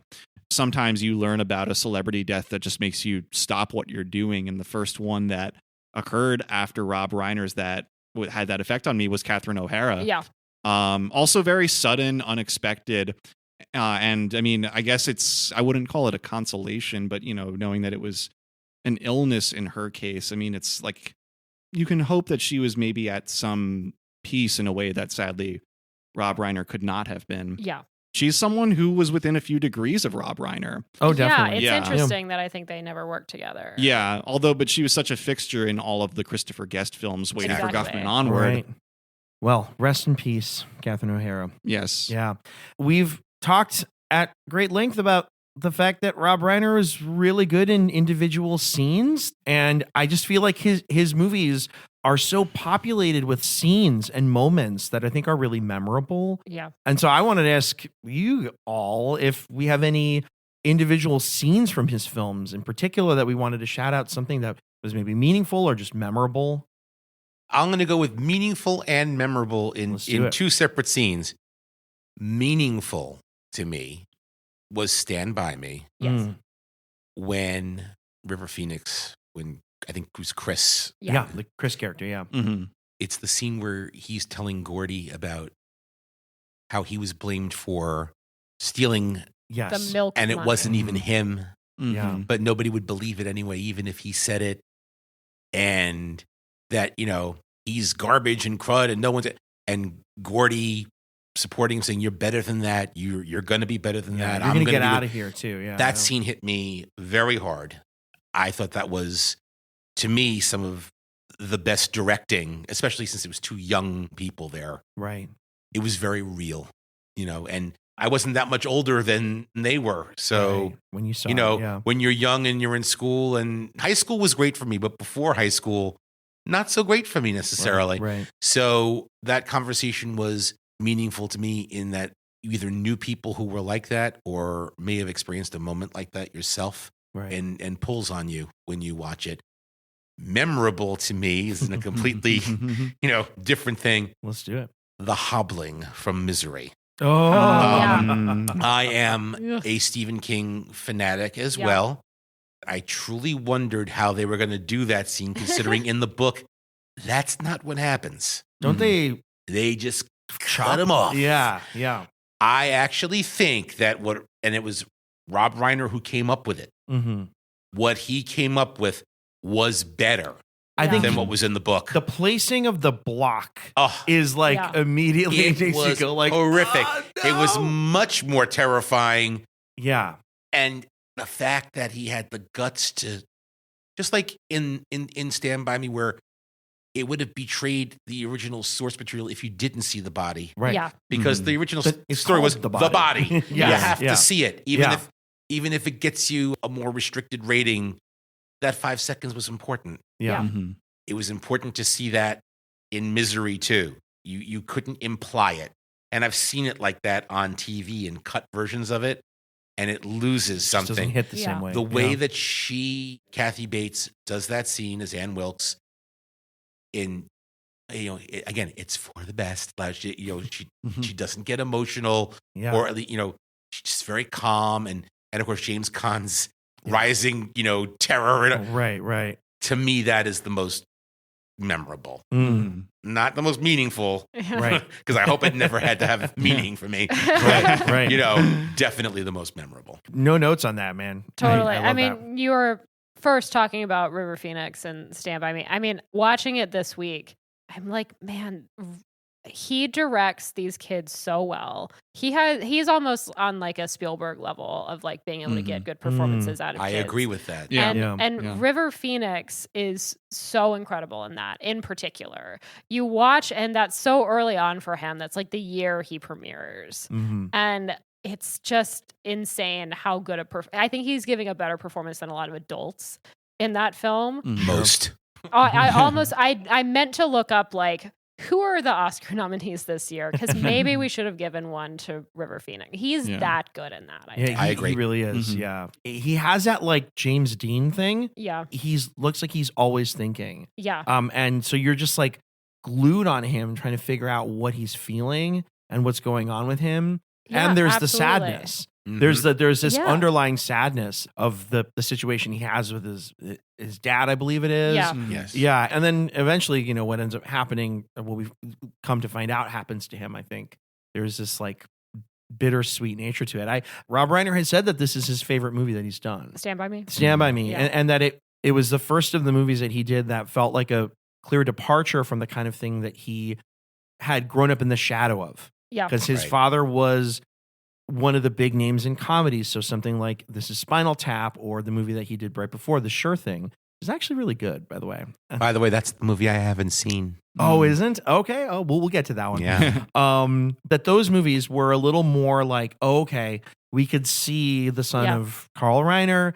sometimes you learn about a celebrity death that just makes you stop what you're doing. And the first one that occurred after Rob Reiner's that had that effect on me was Catherine O'Hara. Yeah. Also very sudden, unexpected. And I mean, I guess I wouldn't call it a consolation, but knowing that it was an illness in her case, I mean, it's like you can hope that she was maybe at some peace in a way that sadly Rob Reiner could not have been. Yeah. She's someone who was within a few degrees of Rob Reiner. Oh, definitely. Yeah, it's interesting that I think they never worked together. Yeah, but she was such a fixture in all of the Christopher Guest films, Waiting for Exactly. Guffman onward. Right. Well, rest in peace, Catherine O'Hara. Yes. Yeah. We've talked at great length about the fact that Rob Reiner is really good in individual scenes. And I just feel like his movies are so populated with scenes and moments that I think are really memorable. Yeah. And so I wanted to ask you all if we have any individual scenes from his films in particular that we wanted to shout out, something that was maybe meaningful or just memorable. I'm going to go with meaningful and memorable in two separate scenes. Meaningful to me was Stand By Me. Yes. When River Phoenix, when I think it was Chris. Yeah, the Chris character, yeah. Mm-hmm. It's the scene where he's telling Gordy about how he was blamed for stealing the milk and it money. wasn't even him. Mm-hmm. Yeah. But nobody would believe it anyway, even if he said it. And that, he's garbage and crud and no one's... And Gordy supporting him, saying, you're better than that. You're going to be better than that. You're going to get out of here too. Yeah. That scene hit me very hard. I thought that was, to me, some of the best directing, especially since it was two young people there. Right. It was very real, and I wasn't that much older than they were. So right. When you saw when you're young and you're in school, and high school was great for me, but before high school, not so great for me necessarily. Right. So that conversation was meaningful to me in that you either knew people who were like that or may have experienced a moment like that yourself, Right. and pulls on you when you watch it. Memorable to me is a completely, different thing. Let's do it. The hobbling from Misery. Oh, yeah. I am Ugh. a Stephen King fanatic as Yeah. well. I truly wondered how they were going to do that scene, considering in the book, that's not what happens. Don't they They just cut him off. Yeah, yeah. I actually think that and it was Rob Reiner who came up with it. Mm-hmm. What he came up with was better I think than what was in the book. the placing of the block Oh, is like Yeah. immediately it makes you was go like horrific. "Oh, It was no!" much more terrifying. Yeah. And the fact that he had the guts to, just like in Stand By Me, where it would have betrayed the original source material if you didn't see the body. Right. Yeah. Because the original But it's story was called the The body. Body. You Yes, have yeah. to see it. Yeah. Even if it gets you a more restricted rating, that 5 seconds was important. Yeah. Mhm. It was important to see that in Misery too. You couldn't imply it. And I've seen it like that on TV and cut versions of it, and it loses Just doesn't something. hit the Yeah. same way. The way Yeah. that Kathy Bates, does that scene as Ann Wilkes again, it's for the best. Like, she doesn't get emotional, Yeah. or she's just very calm, and of course James Caan's rising, terror. And, Right. to me, that is the most memorable, Mm. not the most meaningful, Right. because I hope it never had to have meaning for me. Right. Definitely the most memorable. No notes on that, man. Totally. I I love mean, you were first talking about River Phoenix and Stand By Me. I mean, watching it this week, I'm like, man, he directs these kids so well. He's almost on like a Spielberg level of like being able to get good performances out of I kids. agree with that. Yeah. And Yeah. River Phoenix is so incredible in that, in particular. You watch, and that's so early on for him. That's like the year he premieres. Mhm. And it's just insane how good I think he's giving a better performance than a lot of adults in that film. Most. I meant to look up like who are the Oscar nominees this year, because maybe we should have given one to River Phoenix. He's Yeah. that good in that. Yeah, I he agree. really is. Mhm. Yeah. He has that like James Dean thing. Yeah. Looks like he's always thinking. Yeah. And so you're just like glued on him trying to figure out what he's feeling and what's going on with him. Yeah, And there's absolutely. the sadness. Mhm. There's this Yeah. underlying sadness of the situation he has with his dad, I believe it is. Yeah. Yes. Yeah, and then eventually, what ends up happening, what we've come to find out happens to him, I think. There's this like bittersweet nature to it. Rob Reiner has said that this is his favorite movie that he's done. Stand By Me. Stand By Me. Yeah. And that it was the first of the movies that he did that felt like a clear departure from the kind of thing that he had grown up in the shadow of. Yeah. Because his Right. father was one of the big names in comedies. So something like This Is Spinal Tap, or the movie that he did right before, The Sure Thing, is actually really good, by the way. By the way, that's the movie I haven't seen. Oh, isn't? Okay. Oh, we'll get to that one. Yeah. But those movies were a little more like, okay, we could see the son Yeah. of Carl Reiner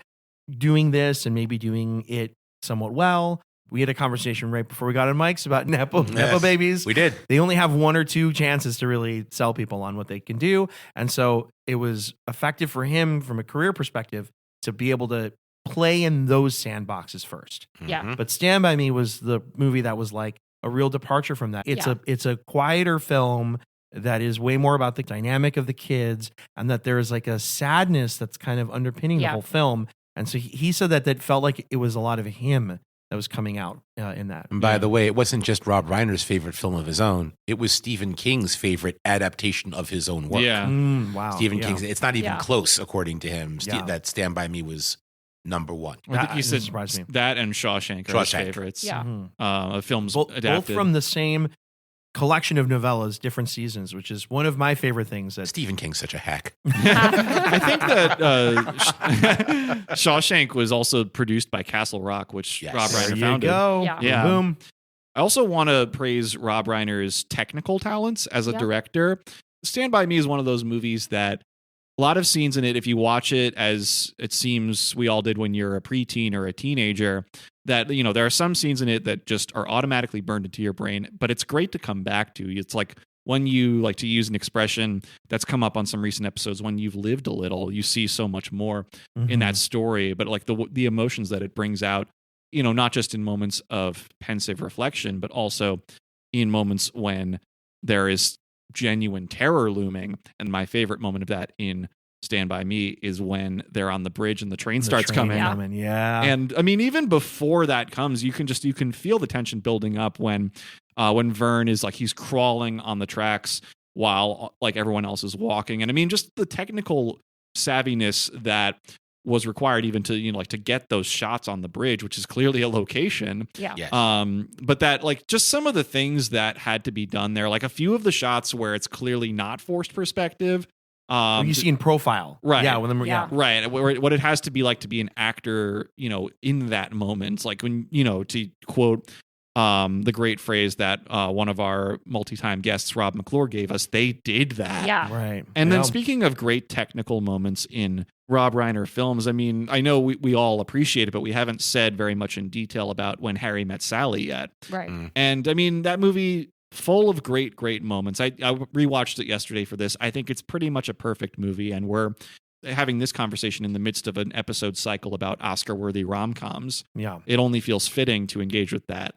doing this and maybe doing it somewhat well. We had a conversation right before we got on mics about Nepo Yes, babies. We did. They only have one or two chances to really sell people on what they can do. And so it was effective for him from a career perspective to be able to play in those sandboxes first. Yeah. Mhm. But Stand By Me was the movie that was like a real departure from that. It's a quieter film that is way more about the dynamic of the kids, and that there is like a sadness that's kind of underpinning the Yeah. whole film. And so he said that felt like it was a lot of him that was coming out in that. And by the way, it wasn't just Rob Reiner's favorite film of his own. It was Stephen King's favorite adaptation of his own work. Yeah. Wow. Stephen Yeah. King's. It's not even Yeah. close, according to him. Yeah. That Stand By Me was number one. I think you That said surprised me. that and Shawshank are his Shawshank. favorites. Yeah. Mhm. Of films Both adapted. from the same collection of novellas, different seasons, which is one of my favorite things. That Stephen King's such a hack. I think that Shawshank was also produced by Castle Rock, which Yes. Rob there Reiner you founded. go. Yeah. Yeah. Boom. I also want to praise Rob Reiner's technical talents as a Yeah. director. Stand By Me is one of those movies that a lot of scenes in it, if you watch it as it seems we all did when you're a preteen or a teenager, that, there are some scenes in it that just are automatically burned into your brain, but it's great to come back to. It's like when you, like to use an expression that's come up on some recent episodes, when you've lived a little, you see so much more in that story. But like the emotions that it brings out, you know, not just in moments of pensive reflection, but also in moments when there is genuine terror looming. And my favorite moment of that in Stand By Me is when they're on the bridge and the train starts coming. Yeah. And I mean, even before that comes, you can feel the tension building up when Vern is like, he's crawling on the tracks while like everyone else is walking. And I mean, just the technical savviness that was required even to, you know, like to get those shots on the bridge, which is clearly a location. Yeah. Yes. But that, like, just some of the things that had to be done there, like a few of the shots where it's clearly not forced perspective. You see in profile. Right. Yeah. When them, yeah. Right. What it has to be like to be an actor, you know, in that moment, like when, you know, to quote the great phrase that one of our multi-time guests, Rob McClure, gave us, they did that. Yeah. Right. And then speaking of great technical moments in Rob Reiner films, I mean, I know we all appreciate it, but we haven't said very much in detail about When Harry Met Sally yet. Right. And I mean, that movie, full of great moments. I rewatched it yesterday for this. I think it's pretty much a perfect movie, and we're having this conversation in the midst of an episode cycle about Oscar-worthy rom-coms. Yeah. It only feels fitting to engage with that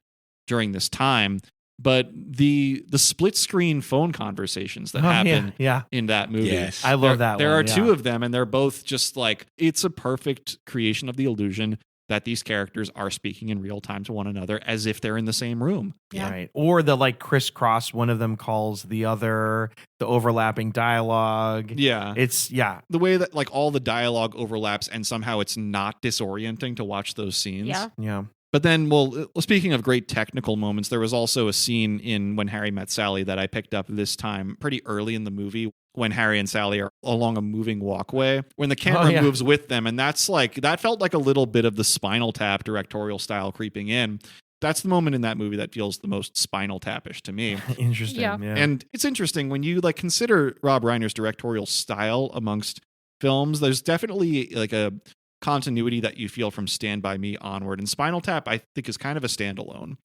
during this time. But the split screen phone conversations that happen in that movie, Yes. I love that. There one, are two of them, and they're both just like, it's a perfect creation of the illusion that these characters are speaking in real time to one another as if they're in the same room. Yeah. Right. Or the like crisscross, one of them calls the other, the overlapping dialogue. Yeah. It's the way that like all the dialogue overlaps and somehow it's not disorienting to watch those scenes. Yeah. Yeah. But then, well, speaking of great technical moments, there was also a scene in When Harry Met Sally that I picked up this time pretty early in the movie when Harry and Sally are along a moving walkway, when the camera moves with them. And that's like, that felt like a little bit of the Spinal Tap directorial style creeping in. That's the moment in that movie that feels the most Spinal Tap-ish to me. Interesting. Yeah. And it's interesting when you like consider Rob Reiner's directorial style amongst films, there's definitely like a continuity that you feel from Stand By Me onward. And Spinal Tap, I think, is kind of a standalone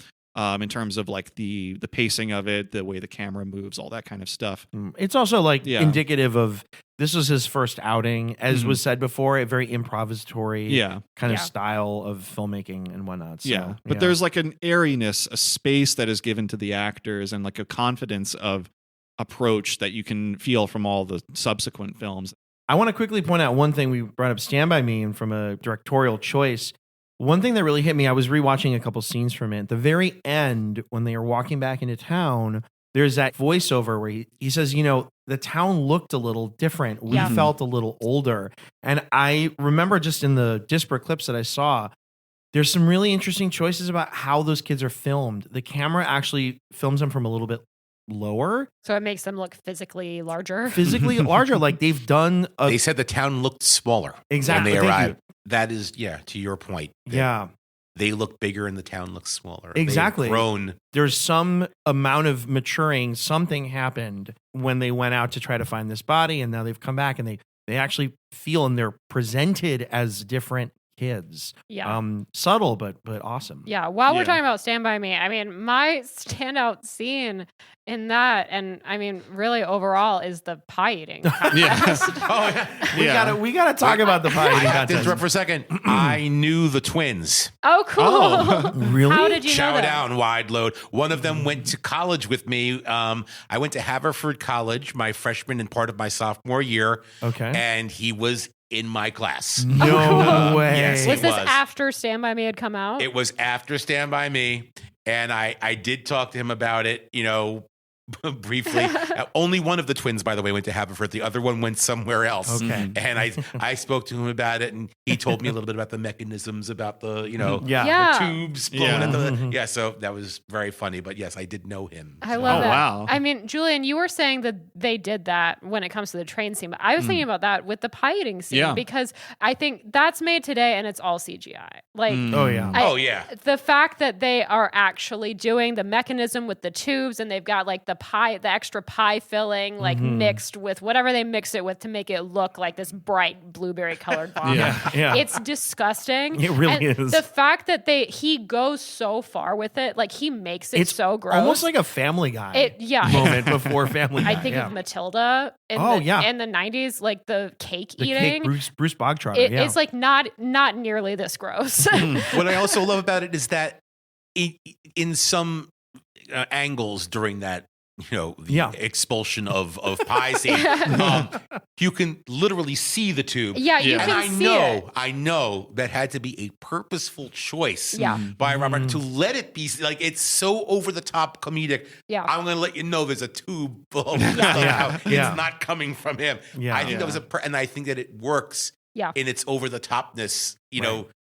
in terms of like the pacing of it, the way the camera moves, all that kind of stuff. It's also like indicative of, this was his first outing, as was said before, a very improvisatory kind of style of filmmaking and whatnot. So, but there's like an airiness, a space that is given to the actors and like a confidence of approach that you can feel from all the subsequent films. I want to quickly point out one thing. We brought up Stand By Me, and from a directorial choice, one thing that really hit me, I was rewatching a couple scenes from it. At the very end, when they are walking back into town, there's that voiceover where he says, you know, the town looked a little different. We felt a little older. And I remember just in the disparate clips that I saw, there's some really interesting choices about how those kids are filmed. The camera actually films them from a little bit lower. So it makes them look physically larger. Like they've done. They said the town looked smaller exactly when they arrived. That is, to your point. They look bigger and the town looks smaller. Exactly. They've grown. There's some amount of maturing. Something happened when they went out to try to find this body, and now they've come back and they actually feel and they're presented as different kids. Yeah. Subtle, but awesome. Yeah. While we're talking about Stand By Me, I mean, my standout scene in that, and I mean, really overall, is the pie eating contest. We gotta talk about the pie eating I have to contest. interrupt for a second. I knew the twins. Oh, cool. Really? How did you know Chow that? down, wide load. One of them went to college with me. I went to Haverford College, my freshman and part of my sophomore year. Okay. And he was in my class. No way. Yes, Was it this was. after Stand By Me had come out? It was after Stand By Me. And I did talk to him about it, briefly. Only one of the twins, by the way, went to Haverford. The other one went somewhere else. Okay. And I spoke to him about it, and he told me a little bit about the mechanisms, about the, Yeah. the tubes blowing at the... so that was very funny. But yes, I did know him. I love that. Wow. I mean, Julian, you were saying that they did that when it comes to the train scene, but I was thinking about that with the pie eating scene because I think that's made today and it's all CGI. Like, Oh yeah. The fact that they are actually doing the mechanism with the tubes and they've got like the the extra pie filling, like mixed with whatever they mix it with to make it look like this bright blueberry colored vomit. Yeah. It's disgusting. It really is. The fact that he goes so far with it, like he makes it It's so gross. almost like a Family Guy moment before Family Guy. I think of Matilda in the 90s, like the cake the eating. Cake, Bruce Bogtrotter. It's like not nearly this gross. What I also love about it is that in some angles during that, expulsion of pie scene, you can literally see the tube. Yeah, you can see it. I know that had to be a purposeful choice Mm-hmm. by Robert to let it be like it's so over the top comedic. Yeah. I'm going to let you know there's a tube below. Yeah. It's not coming from him. Yeah. I think that was and I think that it works in its over the topness,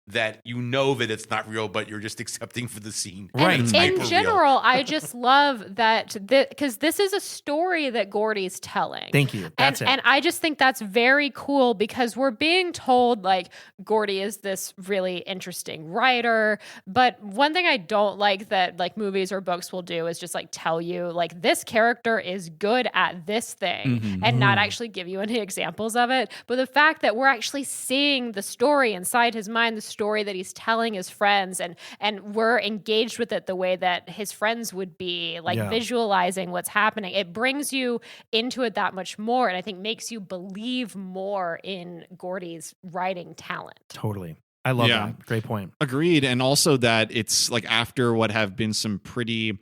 that that it's not real, but you're just accepting for the scene. Right. It's In hyper-real. general, I just love that because this is a story that Gordy's telling. Thank you. That's it. And I just think that's very cool because we're being told like Gordy is this really interesting writer. But one thing I don't like that like movies or books will do is just like tell you like this character is good at this thing and not actually give you any examples of it. But the fact that we're actually seeing the story inside his mind, the story that he's telling his friends, and we're engaged with it the way that his friends would be, like visualizing what's happening. It brings you into it that much more, and I think makes you believe more in Gordy's writing talent. Totally. I love that. Great point. Agreed. And also that it's like after what have been some pretty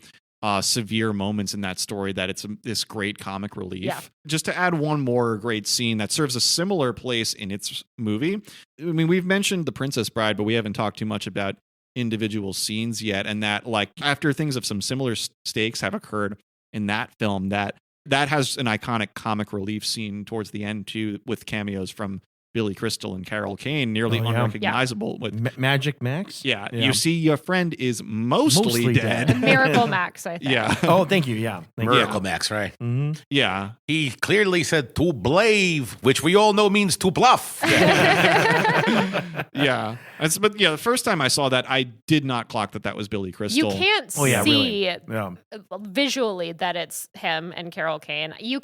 severe moments in that story, that it's this great comic relief. Yeah. Just to add one more great scene that serves a similar place in its movie. I mean, we've mentioned The Princess Bride, but we haven't talked too much about individual scenes yet. And that like after things of some similar stakes have occurred in that film, that has an iconic comic relief scene towards the end too, with cameos from Billy Crystal and Carol Kane, nearly unrecognizable. With Magic Max? Yeah. You see your friend is mostly dead. Miracle Max, I think. Yeah. Oh, thank you. Yeah. Miracle Max, right? Mm-hmm. Yeah. He clearly said to blave, which we all know means to bluff. Yeah. But the first time I saw that, I did not clock that was Billy Crystal. You can't see visually that it's him and Carol Kane. You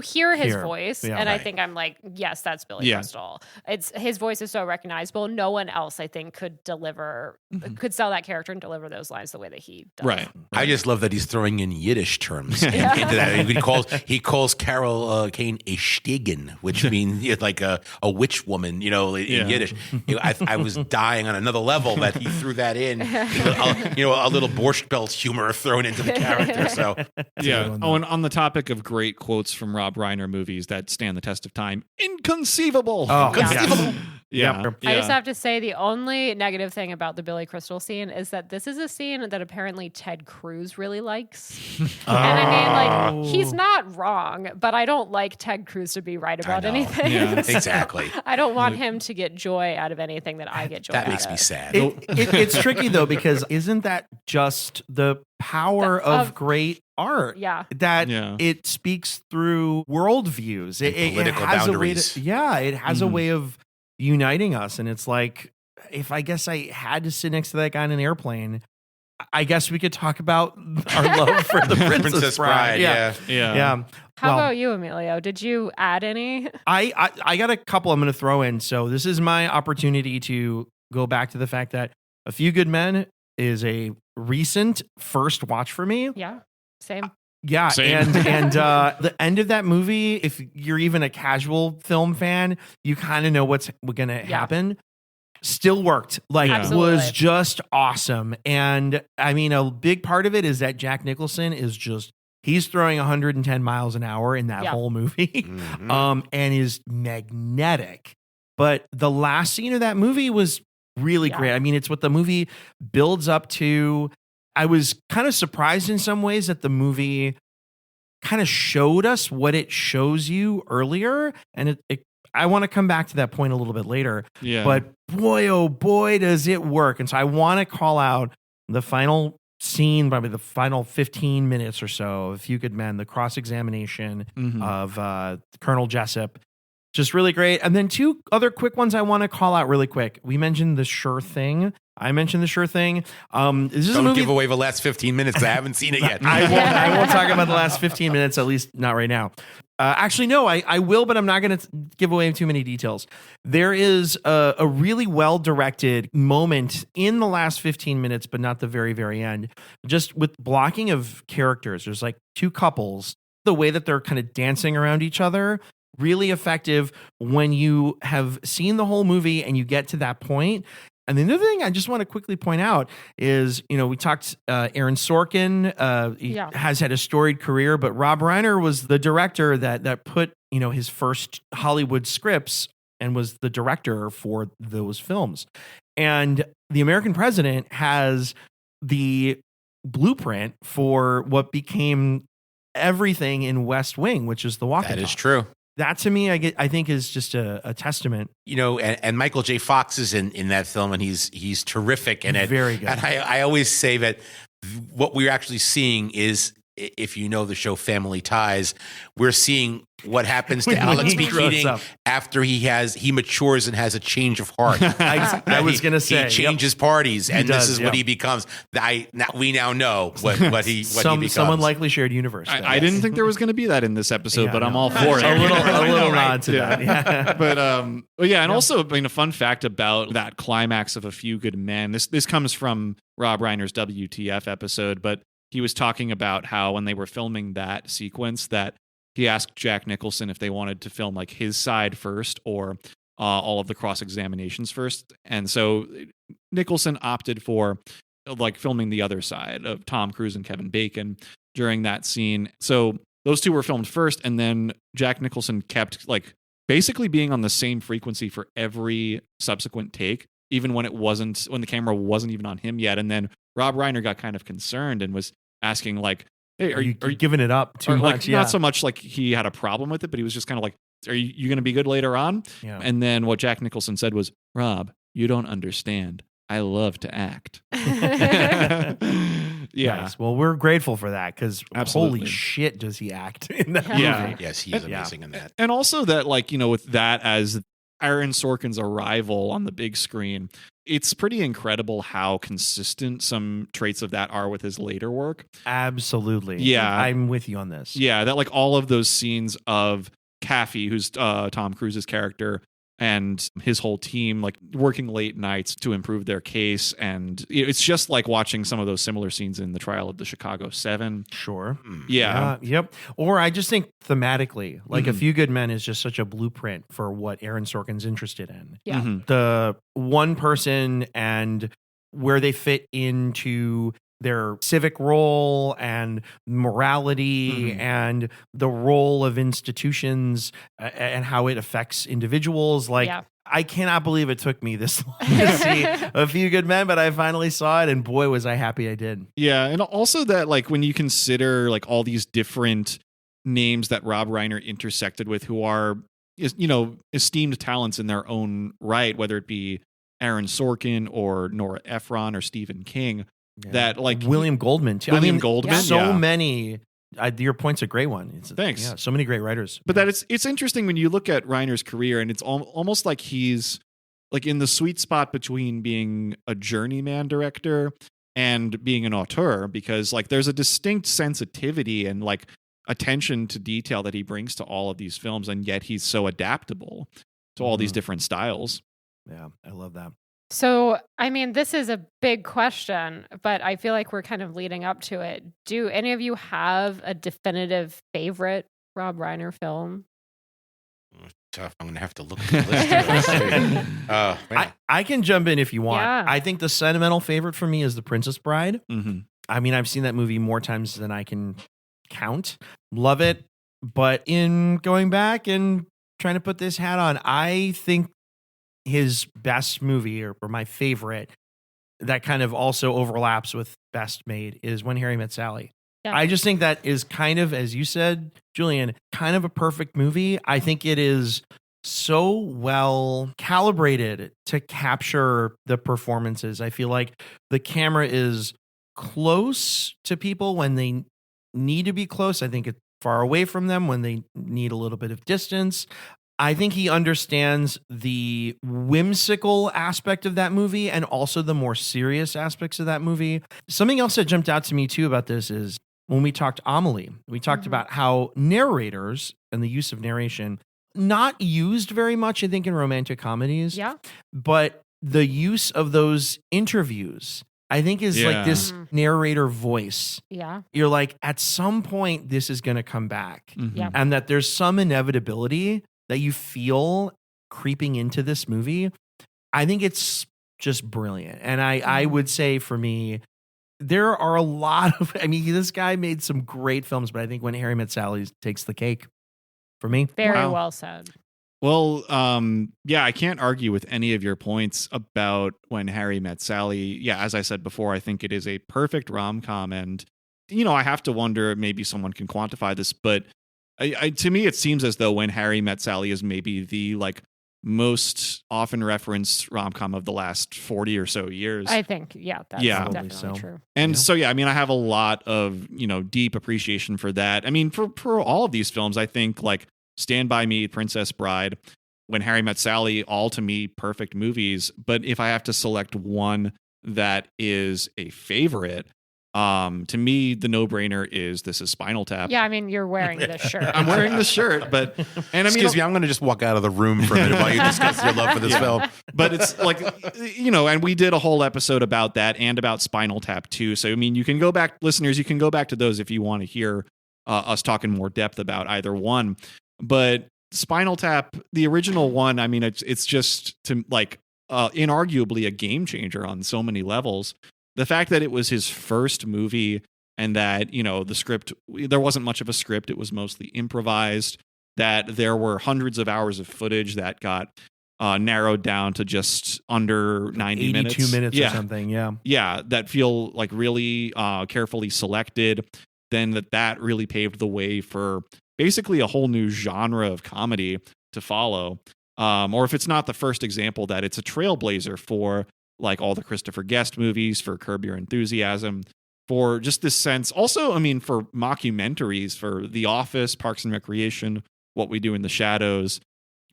hear his voice, and I think I'm like, yes, that's Billy Crystal. His voice is so recognizable. No one else, I think, could could sell that character and deliver those lines the way that he does. Right. I just love that he's throwing in Yiddish terms into that. He calls Carol Kane a Stegen, which means like a witch woman, in Yiddish. I was dying on another level that he threw that in. A little Borscht Belt humor thrown into the character. So Oh, and on the topic of great quotes from Rob Reiner movies that stand the test of time, inconceivable. Oh, conceivable. Yeah. I just have to say the only negative thing about the Billy Crystal scene is that this is a scene that apparently Ted Cruz really likes. And I mean, like, he's not wrong, but I don't like Ted Cruz to be right about anything. Yeah. Exactly. I don't want him to get joy out of anything that I get joy out of. That makes me sad. It's tricky, though, because isn't that just the power of great art? Yeah. That it speaks through worldviews. Political it has boundaries. It has a way of uniting us. And it's like, if I guess I had to sit next to that guy in an airplane, I guess we could talk about our love for the Princess Bride. Yeah. How about you, Emilio? Did you add any? I got a couple I'm going to throw in. So this is my opportunity to go back to the fact that A Few Good Men is a recent first watch for me. Yeah, same. Yeah, Same. and the end of that movie, if you're even a casual film fan, you kind of know what's going to happen. Still worked. Was just awesome. And I mean, a big part of it is that Jack Nicholson is he's throwing 110 miles an hour in that whole movie, and is magnetic. But the last scene of that movie was really great. I mean, it's what the movie builds up to. I was kind of surprised in some ways that the movie kind of showed us what it shows you earlier. And I want to come back to that point a little bit later. Yeah. But boy, oh boy, does it work. And so I want to call out the final scene, probably the final 15 minutes or so of A Few Good Men, the cross-examination of Colonel Jessup. Just really great. And then two other quick ones I want to call out really quick. We mentioned The Sure Thing. I mentioned The Sure Thing. This is a Don't movie. give away the last 15 minutes because I haven't seen it yet. I won't talk about the last 15 minutes, at least not right now. Actually, no, I will, but I'm not going to give away too many details. There is a really well-directed moment in the last 15 minutes, but not the very, very end. Just with blocking of characters. There's like two couples. The way that they're kind of dancing around each other, really effective when you have seen the whole movie and you get to that point. And the other thing I just want to quickly point out is, we talked Aaron Sorkin. He has had a storied career, but Rob Reiner was the director that put, his first Hollywood scripts and was the director for those films. And The American President has the blueprint for what became everything in West Wing, which is the walk and That talk. is true. That to me, I think is just a testament. And Michael J. Fox is in that film, and he's terrific in it. Very good. And I always say that what we're actually seeing is, if you know the show Family Ties, we're seeing what happens to When Alex he B. grows Keating up. after he matures and has a change of heart. I was going to say. He changes parties, and does, this is what he becomes. We now know what he becomes. Someone likely shared universe. I didn't think there was going to be that in this episode, but I'm all for it. A little nod to Yeah. that. Yeah. But yeah, and also a fun fact about that climax of A Few Good Men. This comes from Rob Reiner's WTF episode, but he was talking about how when they were filming that sequence, that he asked Jack Nicholson if they wanted to film like his side first or all of the cross examinations first, and so Nicholson opted for like filming the other side of Tom Cruise and Kevin Bacon during that scene. So those two were filmed first, and then Jack Nicholson kept like basically being on the same frequency for every subsequent take, even when the camera wasn't even on him yet. And then Rob Reiner got kind of concerned and was asking like, "Hey, are you giving it up too much?" Not so much like he had a problem with it, but he was just kind of like, "Are you going to be good later on?" Yeah. And then what Jack Nicholson said was, "Rob, you don't understand. I love to act." Yeah. Nice. Well, we're grateful for that because Absolutely. holy shit, does he act in that Yeah. movie? Yes, he is amazing in that. And also that, like, with that as Aaron Sorkin's arrival on the big screen, it's pretty incredible how consistent some traits of that are with his later work. Absolutely. Yeah. I'm with you on this. Yeah, that like all of those scenes of Kaffee, who's Tom Cruise's character, and his whole team like working late nights to improve their case. And it's just like watching some of those similar scenes in the trial of the Chicago 7. Sure. Yeah. Yep. Or I just think thematically, like A Few Good Men is just such a blueprint for what Aaron Sorkin's interested in. Yeah. Mhm. The one person and where they fit into their civic role and morality and the role of institutions and how it affects individuals. Like, Yeah. I cannot believe it took me this long to see A Few Good Men, but I finally saw it, and boy, was I happy I did. Yeah, and also that like when you consider like all these different names that Rob Reiner intersected with who are esteemed talents in their own right, whether it be Aaron Sorkin or Nora Ephron or Stephen King, that like William Goldman too. William Goldman, so yeah. many. Your point's a great one. Thanks. Yeah, so many great writers. But that it's interesting when you look at Reiner's career, and it's almost like he's like in the sweet spot between being a journeyman director and being an auteur, because like there's a distinct sensitivity and like attention to detail that he brings to all of these films, and yet he's so adaptable to all these different styles. Yeah, I love that. So, I mean, this is a big question, but I feel like we're kind of leading up to it. Do any of you have a definitive favorite Rob Reiner film? Tough. I'm going to have to look at the list. Man. I can jump in if you want. Yeah. I think the sentimental favorite for me is The Princess Bride. Mm-hmm. I mean, I've seen that movie more times than I can count. Love it. But in going back and trying to put this hat on, I think his best movie or my favorite that kind of also overlaps with Best Made is When Harry Met Sally. Yeah. I just think that is kind of, as you said, Julian, kind of a perfect movie. I think it is so well calibrated to capture the performances. I feel like the camera is close to people when they need to be close. I think it's far away from them when they need a little bit of distance. I think he understands the whimsical aspect of that movie and also the more serious aspects of that movie. Something else that jumped out to me too about this is when we talked Amelie, we talked about how narrators and the use of narration not used very much, I think, in romantic comedies. Yeah. But the use of those interviews, I think, is like this narrator voice. Yeah. You're like, at some point, this is going to come back. Yeah. And that there's some inevitability that you feel creeping into this movie. I think it's just brilliant. And I would say for me, there are a lot of, I mean, this guy made some great films, but I think When Harry Met Sally takes the cake for me. Very well said. Well, yeah, I can't argue with any of your points about When Harry Met Sally. Yeah, as I said before, I think it is a perfect rom-com. And, you know, I have to wonder, maybe someone can quantify this, but to me, it seems as though When Harry Met Sally is maybe the most often referenced rom-com of the last 40 or so years. I think, that's definitely true. And so, I mean, I have a lot of, deep appreciation for that. I mean, for all of these films, I think Stand By Me, Princess Bride, When Harry Met Sally, all to me perfect movies. But if I have to select one that is a favorite, to me, the no-brainer is This Is Spinal Tap. Yeah, I mean, you're wearing this shirt. I'm wearing the shirt, but excuse me, I'm going to just walk out of the room for a minute while you discuss your love for this film. But it's and we did a whole episode about that and about Spinal Tap too. So I mean, you can go back, listeners, you can go back to those if you want to hear us talk in more depth about either one. But Spinal Tap, the original one, I mean, it's just inarguably a game changer on so many levels. The fact that it was his first movie and that, the script, there wasn't much of a script. It was mostly improvised, that there were hundreds of hours of footage that got narrowed down to just under 90 minutes. 82 minutes or something, yeah. Yeah, that feel really carefully selected. Then that really paved the way for basically a whole new genre of comedy to follow. Or if it's not the first example, that it's a trailblazer for all the Christopher Guest movies, for Curb Your Enthusiasm, for just this sense. Also, I mean, for mockumentaries, for The Office, Parks and Recreation, What We Do in the Shadows.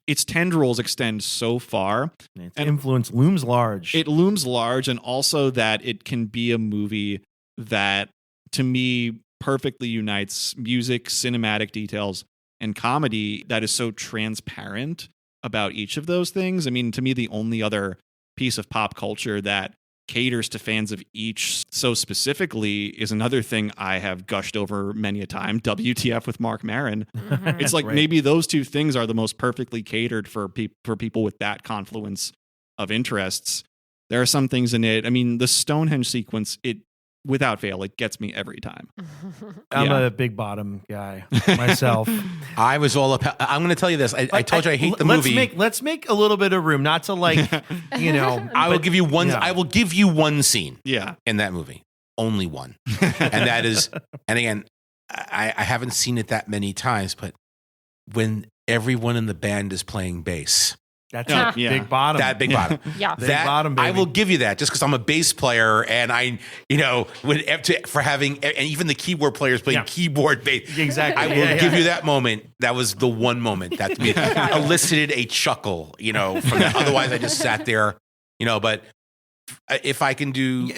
Its tendrils extend so far. Its influence looms large. It looms large, and also that it can be a movie that, to me, perfectly unites music, cinematic details, and comedy that is so transparent about each of those things. I mean, to me, the only other piece of pop culture that caters to fans of each so specifically is another thing I have gushed over many a time, WTF with Mark Maron. Mm-hmm. It's maybe those two things are the most perfectly catered for people with that confluence of interests. There are some things in it. I mean, the Stonehenge sequence, without fail, it gets me every time. I'm a Big Bottom guy myself. I was all about, I'm going to tell you this. I told you I hate the movie. Let's make a little bit of room, not to I will give you one. Yeah. I will give you one scene. Yeah. In that movie, only one, and that is. And again, I haven't seen it that many times, but when everyone in the band is playing bass. That's Big Bottom. That Big Bottom. Yeah. Big Bottom, baby. I will give you that just because I'm a bass player and for having, and even the keyboard players playing keyboard bass. Exactly. I will give you that moment. That was the one moment that elicited a chuckle, from that. Otherwise I just sat there, but if I can do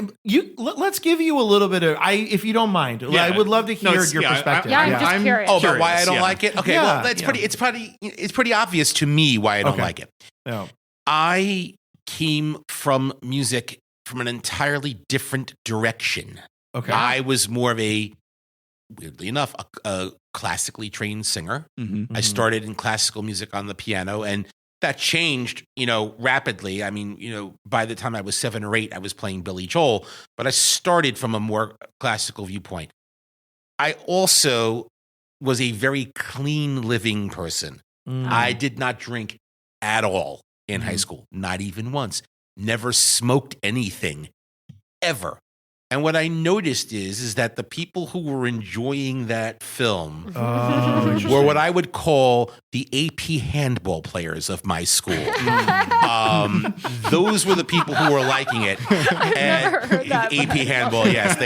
let's give you a little bit of if you don't mind. I would love to hear your perspective. I'm just curious. Oh, about why I don't like it? Okay, well it's pretty obvious to me why I don't like it. Yeah. I came from music from an entirely different direction. Okay. I was more of weirdly enough, a classically trained singer. Mm-hmm. I started in classical music on the piano, and that changed, rapidly. I mean, by the time I was 7 or 8, I was playing Billy Joel, but I started from a more classical viewpoint. I also was a very clean living person. I did not drink at all in high school, not even once. Never smoked anything, ever. And what I noticed is that the people who were enjoying that film were what I would call the AP handball players of my school. Those were the people who were liking it. Never heard that AP handball, yes.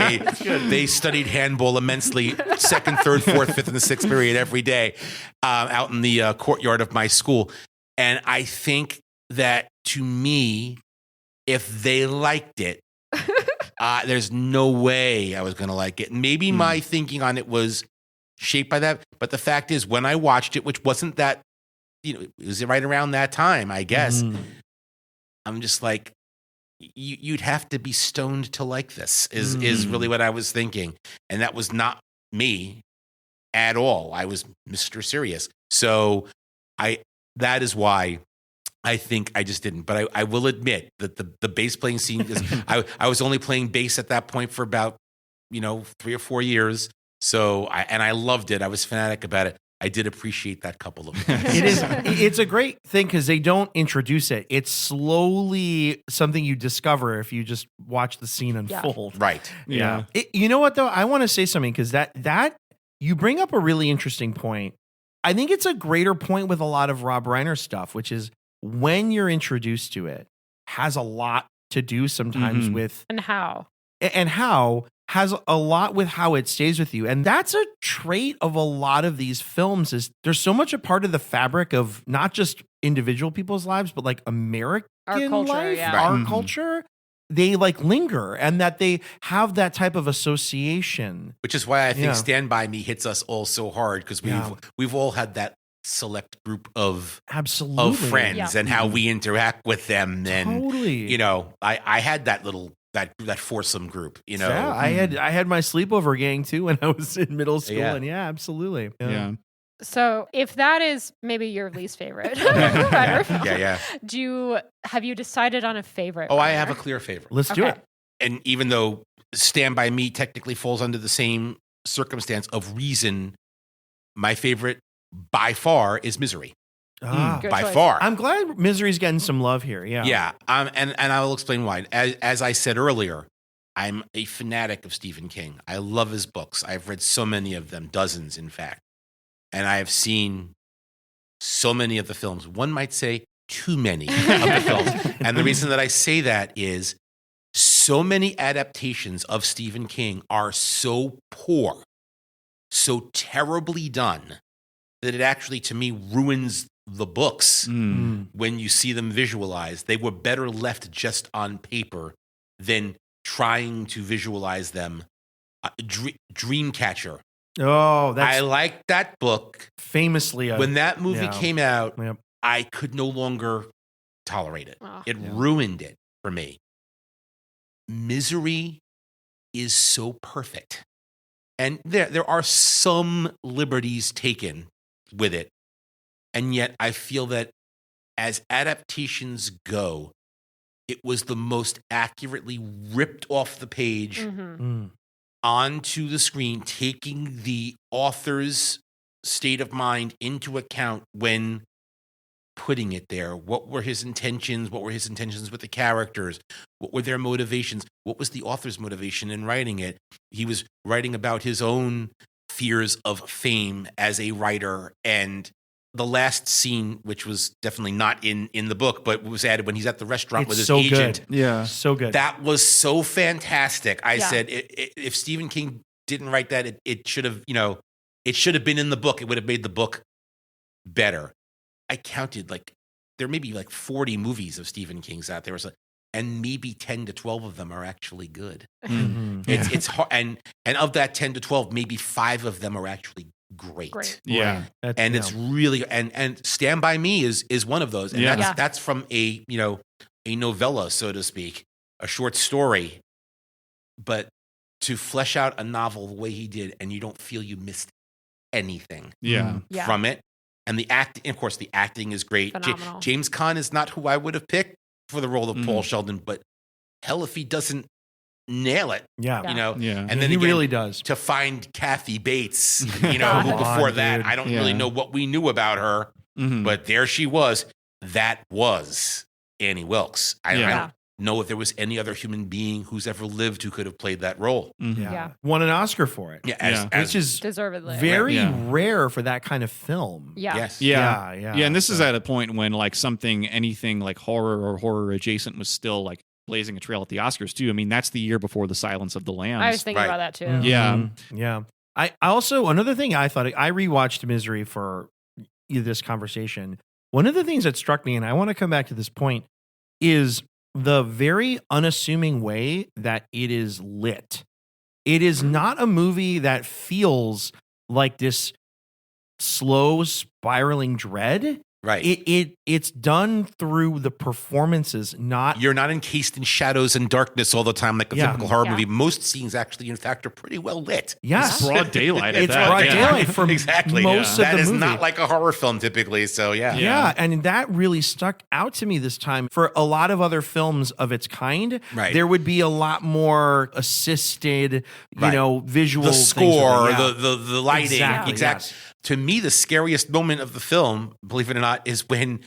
They studied handball immensely, second, third, fourth, fifth, and the sixth period every day out in the courtyard of my school. And I think that to me, if they liked it, there's no way I was going to like it. Maybe my thinking on it was shaped by that. But the fact is, when I watched it, which wasn't that, it was right around that time, I guess, I'm just like, you'd have to be stoned to like this, is really what I was thinking. And that was not me at all. I was Mr. Serious. So that is why I think I just didn't. But I will admit that the bass playing scene is, I was only playing bass at that point for about 3 or 4 years. So I loved it. I was fanatic about it. I did appreciate that couple of minutes. It's a great thing because they don't introduce it. It's slowly something you discover if you just watch the scene unfold. Right. Yeah. You know what though? I want to say something because that you bring up a really interesting point. I think it's a greater point with a lot of Rob Reiner stuff, which is when you're introduced to it, has a lot to do sometimes with and how has a lot with how it stays with you. And that's a trait of a lot of these films is there's so much a part of the fabric of not just individual people's lives, but like American culture, life, yeah. our culture. They like linger and that they have that type of association. Which is why I think Stand By Me hits us all so hard because we've all had that select group of friends and how we interact with them. And I had that little that foursome group. Yeah, I had my sleepover gang too when I was in middle school, and absolutely. Yeah. So if that is maybe your least favorite Reiner film, have you decided on a favorite? Oh, I have a clear favorite. Let's do it. And even though Stand By Me technically falls under the same circumstance of reason, my favorite by far is Misery. Good by choice. far. I'm glad Misery's getting some love here. Yeah. Yeah. And I will explain why. As I said earlier, I'm a fanatic of Stephen King. I love his books. I've read so many of them, dozens, in fact. And I have seen so many of the films. One might say too many of the films. And the reason that I say that is so many adaptations of Stephen King are so poor, so terribly done, that it actually, to me, ruins the books when you see them visualized. They were better left just on paper than trying to visualize them. Dreamcatcher. Oh, I liked that book. Famously. When that movie came out, I could no longer tolerate it. It ruined it for me. Misery is so perfect. And there are some liberties taken with it. And yet I feel that as adaptations go, it was the most accurately ripped off the page onto the screen, taking the author's state of mind into account when putting it there. What were his intentions? What were his intentions with the characters? What were their motivations? What was the author's motivation in writing it? He was writing about his own fears of fame as a writer, and the last scene, which was definitely not in the book, but was added when he's at the restaurant with his agent. Good. Yeah, so good. That was so fantastic. I said, if Stephen King didn't write that, it should have, it should have been in the book. It would have made the book better. I counted there may be 40 movies of Stephen King's out there, and maybe 10 to 12 of them are actually good. It's hard, and of that 10 to 12, maybe 5 of them are actually great. Yeah. And it's really and Stand By Me is one of those. And that's from a novella, so to speak, a short story. But to flesh out a novel the way he did, and you don't feel you missed anything from it. And the acting, of course, the acting is great. James Caan is not who I would have picked for the role of Paul Sheldon, but hell, if he doesn't nail it, and then he really does. To find Kathy Bates, who before that, I don't really know what we knew about her, but there she was. That was Annie Wilkes. know if there was any other human being who's ever lived who could have played that role. Mhm. Yeah. Won an Oscar for it. Yeah, Which is Deservedly. very Yeah. rare for that kind of film. Yeah. Yes. Yeah. Yeah. Yeah, and this is at a point when like anything like horror or horror adjacent was still like blazing a trail at the Oscars too. I mean, that's the year before The Silence of the Lambs. I was thinking Right. about that too. Mhm. Yeah. Yeah. I also, another thing I thought, I rewatched Misery for this conversation. One of the things that struck me, and I want to come back to this point, is the very unassuming way that it is lit. It is not a movie that feels like this slow spiraling dread. Right. It's done through the performances, not You're not encased in shadows and darkness all the time like a Yeah. typical horror Yeah. movie. Most scenes actually, in fact, are pretty well lit. yes. It's broad daylight at It's that. broad Yeah. daylight for Exactly. most of That the is movie. not like a horror film typically. So yeah. Yeah, and that really stuck out to me this time. For a lot of other films of its kind, Right. there would be a lot more assisted, Right. visual The things score, with it. Yeah. the lighting. Exactly, yes. To me, the scariest moment of the film, believe it or not, is when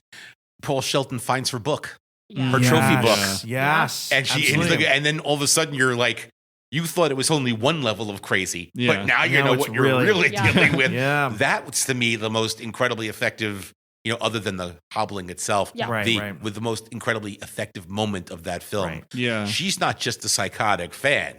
Paul Shelton finds her book. Yeah. Her trophy book. Yes. And absolutely. and then all of a sudden you're like, you thought it was only one level of crazy, Yeah. but now you Now know it's what you're really- really Yeah. dealing with. Yeah. That's to me the most incredibly effective, other than the hobbling itself, Yeah. Right, right. with the most incredibly effective moment of that film. Right. Yeah. She's not just a psychotic fan.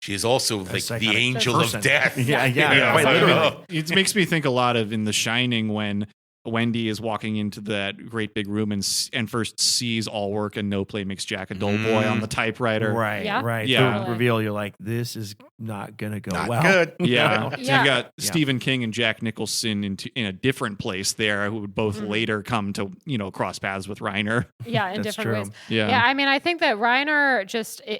She is also like the psychotic angel person. of death. Yeah, yeah, Yeah. quite literally. It makes me think a lot of in The Shining when Wendy is walking into that great big room and first sees all work and no play makes Jack a dull boy on the typewriter. Right, Yeah. right. Yeah. The reveal, you're like, this is not going to go Not well. good. Yeah. So Yeah. you got Yeah. Stephen King and Jack Nicholson in a different place there who would both Mhm. later come to, cross paths with Reiner. Yeah, in That's different true. ways. Yeah. Yeah, I mean, I think that Reiner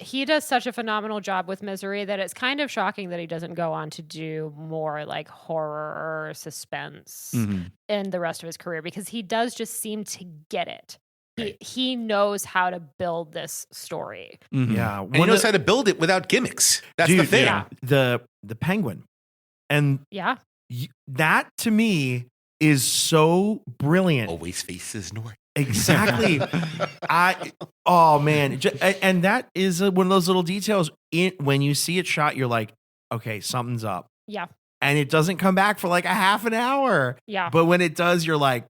he does such a phenomenal job with Misery that it's kind of shocking that he doesn't go on to do more like horror or suspense Mhm. in the rest of his career because he does just seem to get it. Right. He knows how to build this story. Mhm. Yeah. And he knows how to build it without gimmicks. That's the Dude, thing. yeah. The penguin. And Yeah. that to me is so brilliant. Always faces north. Exactly. Oh man. And that is one of those little details when you see it shot, you're like, okay, something's up. Yeah. And it doesn't come back for like a half an hour. Yeah. But when it does, you're like,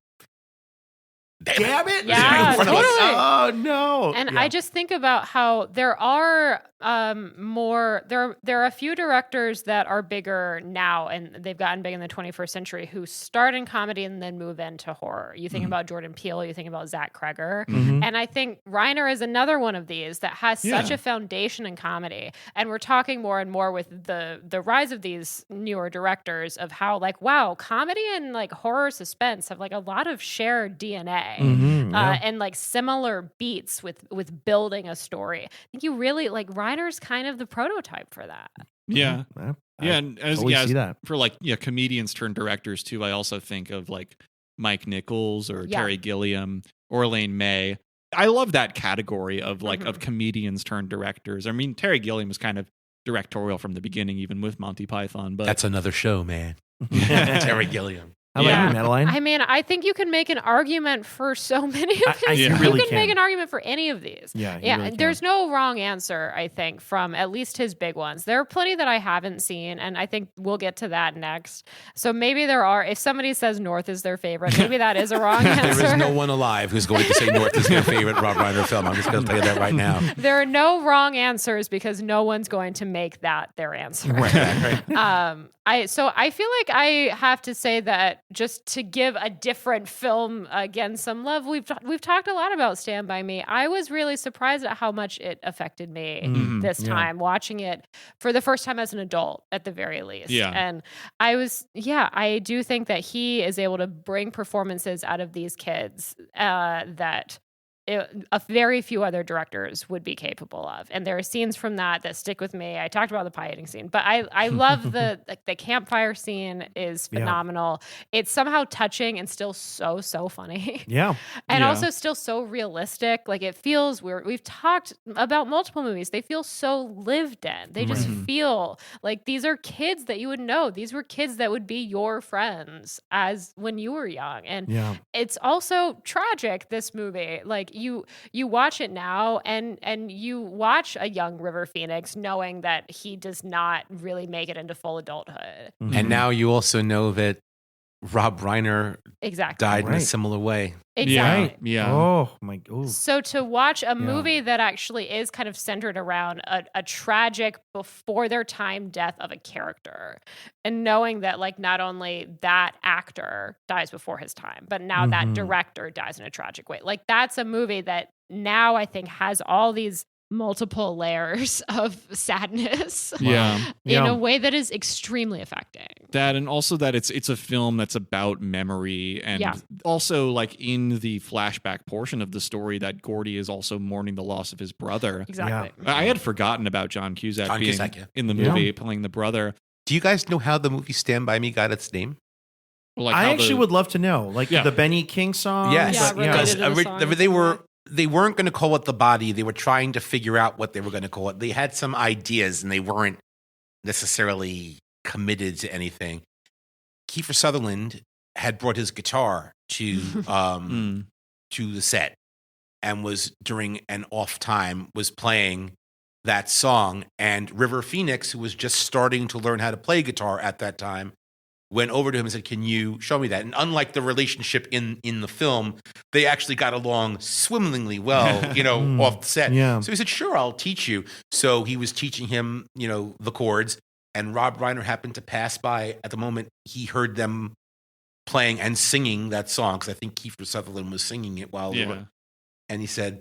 damn it. Yeah, It's right in front of us. totally. Oh no. And Yeah. I just think about how there are there are a few directors that are bigger now and they've gotten big in the 21st century who start in comedy and then move into horror. You think about Jordan Peele, you think about Zach Kreger. Mhm. And I think Reiner is another one of these that has such Yeah. a foundation in comedy. And we're talking more and more with the rise of these newer directors of how like, wow, comedy and like horror suspense have like a lot of shared DNA. Mhm, yeah. And like similar beats with building a story. I think you really like Reiner's kind of the prototype for that. Yeah. I Yeah. And as, totally yeah, see that. for like, comedians turned directors too, I also think of like Mike Nichols or Yeah. Terry Gilliam or Elaine May. I love that category of like of comedians turned directors. I mean, Terry Gilliam was kind of directorial from the beginning, even with Monty Python. But That's another show, man. Terry Gilliam. How about Yeah. you, Madeline? I mean, I think you can make an argument for so many of I- these. you really you can make can. an argument for any of these. Yeah, you Yeah, really can. there's no wrong answer, I think, from at least his big ones. There are plenty that I haven't seen, and I think we'll get to that next. So maybe there are, if somebody says North is their favorite, maybe that is a wrong answer. There is no one alive who's going to say North is their favorite Rob Reiner film. I'm just going to tell you that right now. There are no wrong answers because no one's going to make that their answer. Right. I feel like I have to say that just to give a different film again some love. We've talked a lot about Stand By Me. I was really surprised at how much it affected me this yeah. time watching it for the first time as an adult at the very least. Yeah. And I do think that he is able to bring performances out of these kids that a very few other directors would be capable of. And there are scenes from that stick with me. I talked about the pie eating scene, but I love the campfire scene is phenomenal. It's somehow touching and still so funny. Yeah. And Yeah. also still so realistic. Like it feels we've talked about multiple movies. They feel so lived in. They just feel like these are kids that you would know. These were kids that would be your friends as when you were young. And Yeah. it's also tragic, this movie. Like you watch it now and you watch a young River Phoenix knowing that he does not really make it into full adulthood. Mhm. And now you also know that Rob Reiner Exactly. died in a Right. similar way. Exactly. Yeah. Oh my. Ooh. So to watch a movie that actually is kind of centered around a tragic before their time death of a character, and knowing that like not only that actor dies before his time, but now that Mhm. director dies in a tragic way. Like that's a movie that now I think has all these multiple layers of sadness Yeah. in Yeah. a way that is extremely affecting. That, and also that it's a film that's about memory, and Yeah. also like in the flashback portion of the story that Gordy is also mourning the loss of his brother. Exactly. I had forgotten about John Cusack John being Cusack, yeah. in the Yeah. movie playing the brother. Do you guys know how the movie Stand By Me got its name? Like I how actually the- would love to know, like Yeah. the Benny King song. Yes. Yeah, but related Because to the song in they some way. they weren't going to call it The Body. They were trying to figure out what they were going to call it. They had some ideas and they weren't necessarily committed to anything. Kiefer Sutherland had brought his guitar to Mm. to the set and was during an off time was playing that song, and River Phoenix, who was just starting to learn how to play guitar at that time, went over to him and said, "Can you show me that?" And unlike the relationship in the film, they actually got along swimmingly well, off the set. Yeah. So he said, "Sure, I'll teach you." So he was teaching him, the chords, and Rob Reiner happened to pass by at the moment he heard them playing and singing that song, because I think Kiefer Sutherland was singing it while they Yeah. were, and he said,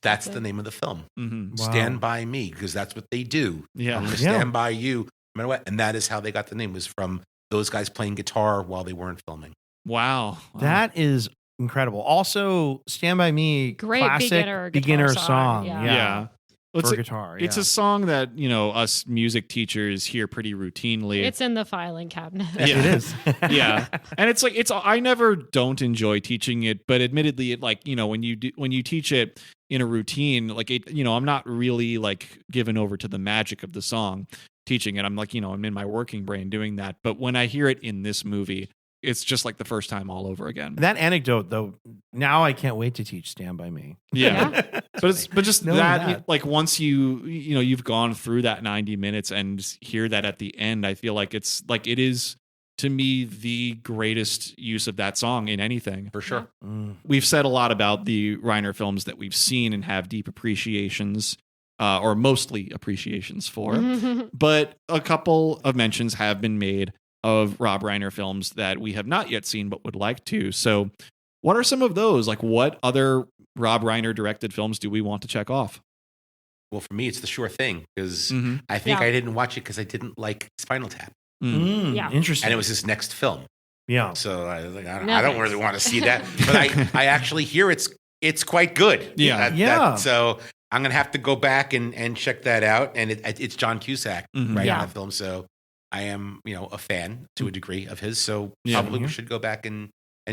"That's the name of the film. Mhm. Wow. Stand by me," because that's what they do. Yeah. I'm going to Yeah. stand by you, no matter what. And that is how they got the name, was from those guys playing guitar while they weren't filming. Wow. That is incredible. Also, Stand By Me, Great classic beginner guitar beginner song, song. yeah. Yeah. It's For a, guitar. it's yeah. a song that, us music teachers hear pretty routinely. It's in the filing cabinet. Yeah. It is. Yeah. And it's like, I never don't enjoy teaching it, but admittedly it like, when you teach it in a routine, like it, I'm not really like given over to the magic of the song teaching it. I'm like, I'm in my working brain doing that. But when I hear it in this movie, it's just like the first time all over again. That anecdote, though, now I can't wait to teach Stand By Me. Yeah. But just Knowing that, like once you've gone through that 90 minutes and hear that at the end, I feel like it's like, it is to me the greatest use of that song in anything. For sure. Mm. We've said a lot about the Reiner films that we've seen and have deep appreciations, or mostly appreciations for. But a couple of mentions have been made of Rob Reiner films that we have not yet seen but would like to. So what are some of those? Like, what other Rob Reiner directed films do we want to check off? Well, for me, it's The Sure Thing, because Mhm. I think Yeah. I didn't watch it because I didn't like Spinal Tap. Mm. Yeah. Interesting. And it was his next film. yeah. So I was like, I No, don't thanks. really want to see that. But I actually hear it's quite good. Yeah. Yeah. So I'm going to have to go back and check that out. And it's John Cusack, Mhm. right, Yeah. on that film. So I am, a fan to a degree of his. So Yeah. probably we Yeah. should go back and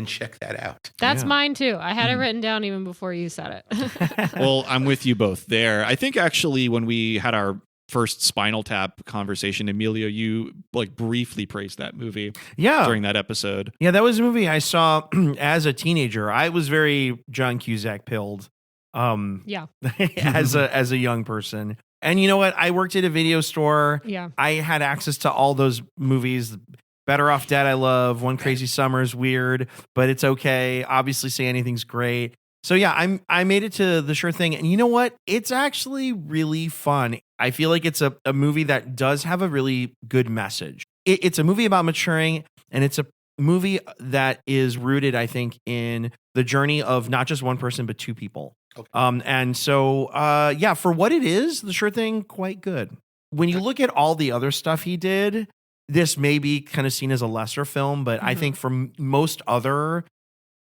check that out. That's Yeah. mine too. I had it Mhm. written down even before you said it. Well, I'm with you both there. I think actually when we had our first Spinal Tap conversation, Emilio, you like briefly praised that movie Yeah. during that episode. Yeah, that was a movie I saw as a teenager. I was very John Cusack pilled Yeah. as a young person. And you know what? I worked at a video store. Yeah. I had access to all those movies. Better Off Dead, I love. One Crazy Summer is weird, but it's okay. Obviously, Say Anything's great. So yeah, I made it to The Sure Thing, and you know what? It's actually really fun. I feel like it's a movie that does have a really good message. It's a movie about maturing, and it's a movie that is rooted, I think, in the journey of not just one person but two people. Okay. And so yeah, for what it is, The Sure Thing, quite good. When you look at all the other stuff he did, this may be kind of seen as a lesser film, but I Mhm. think for most other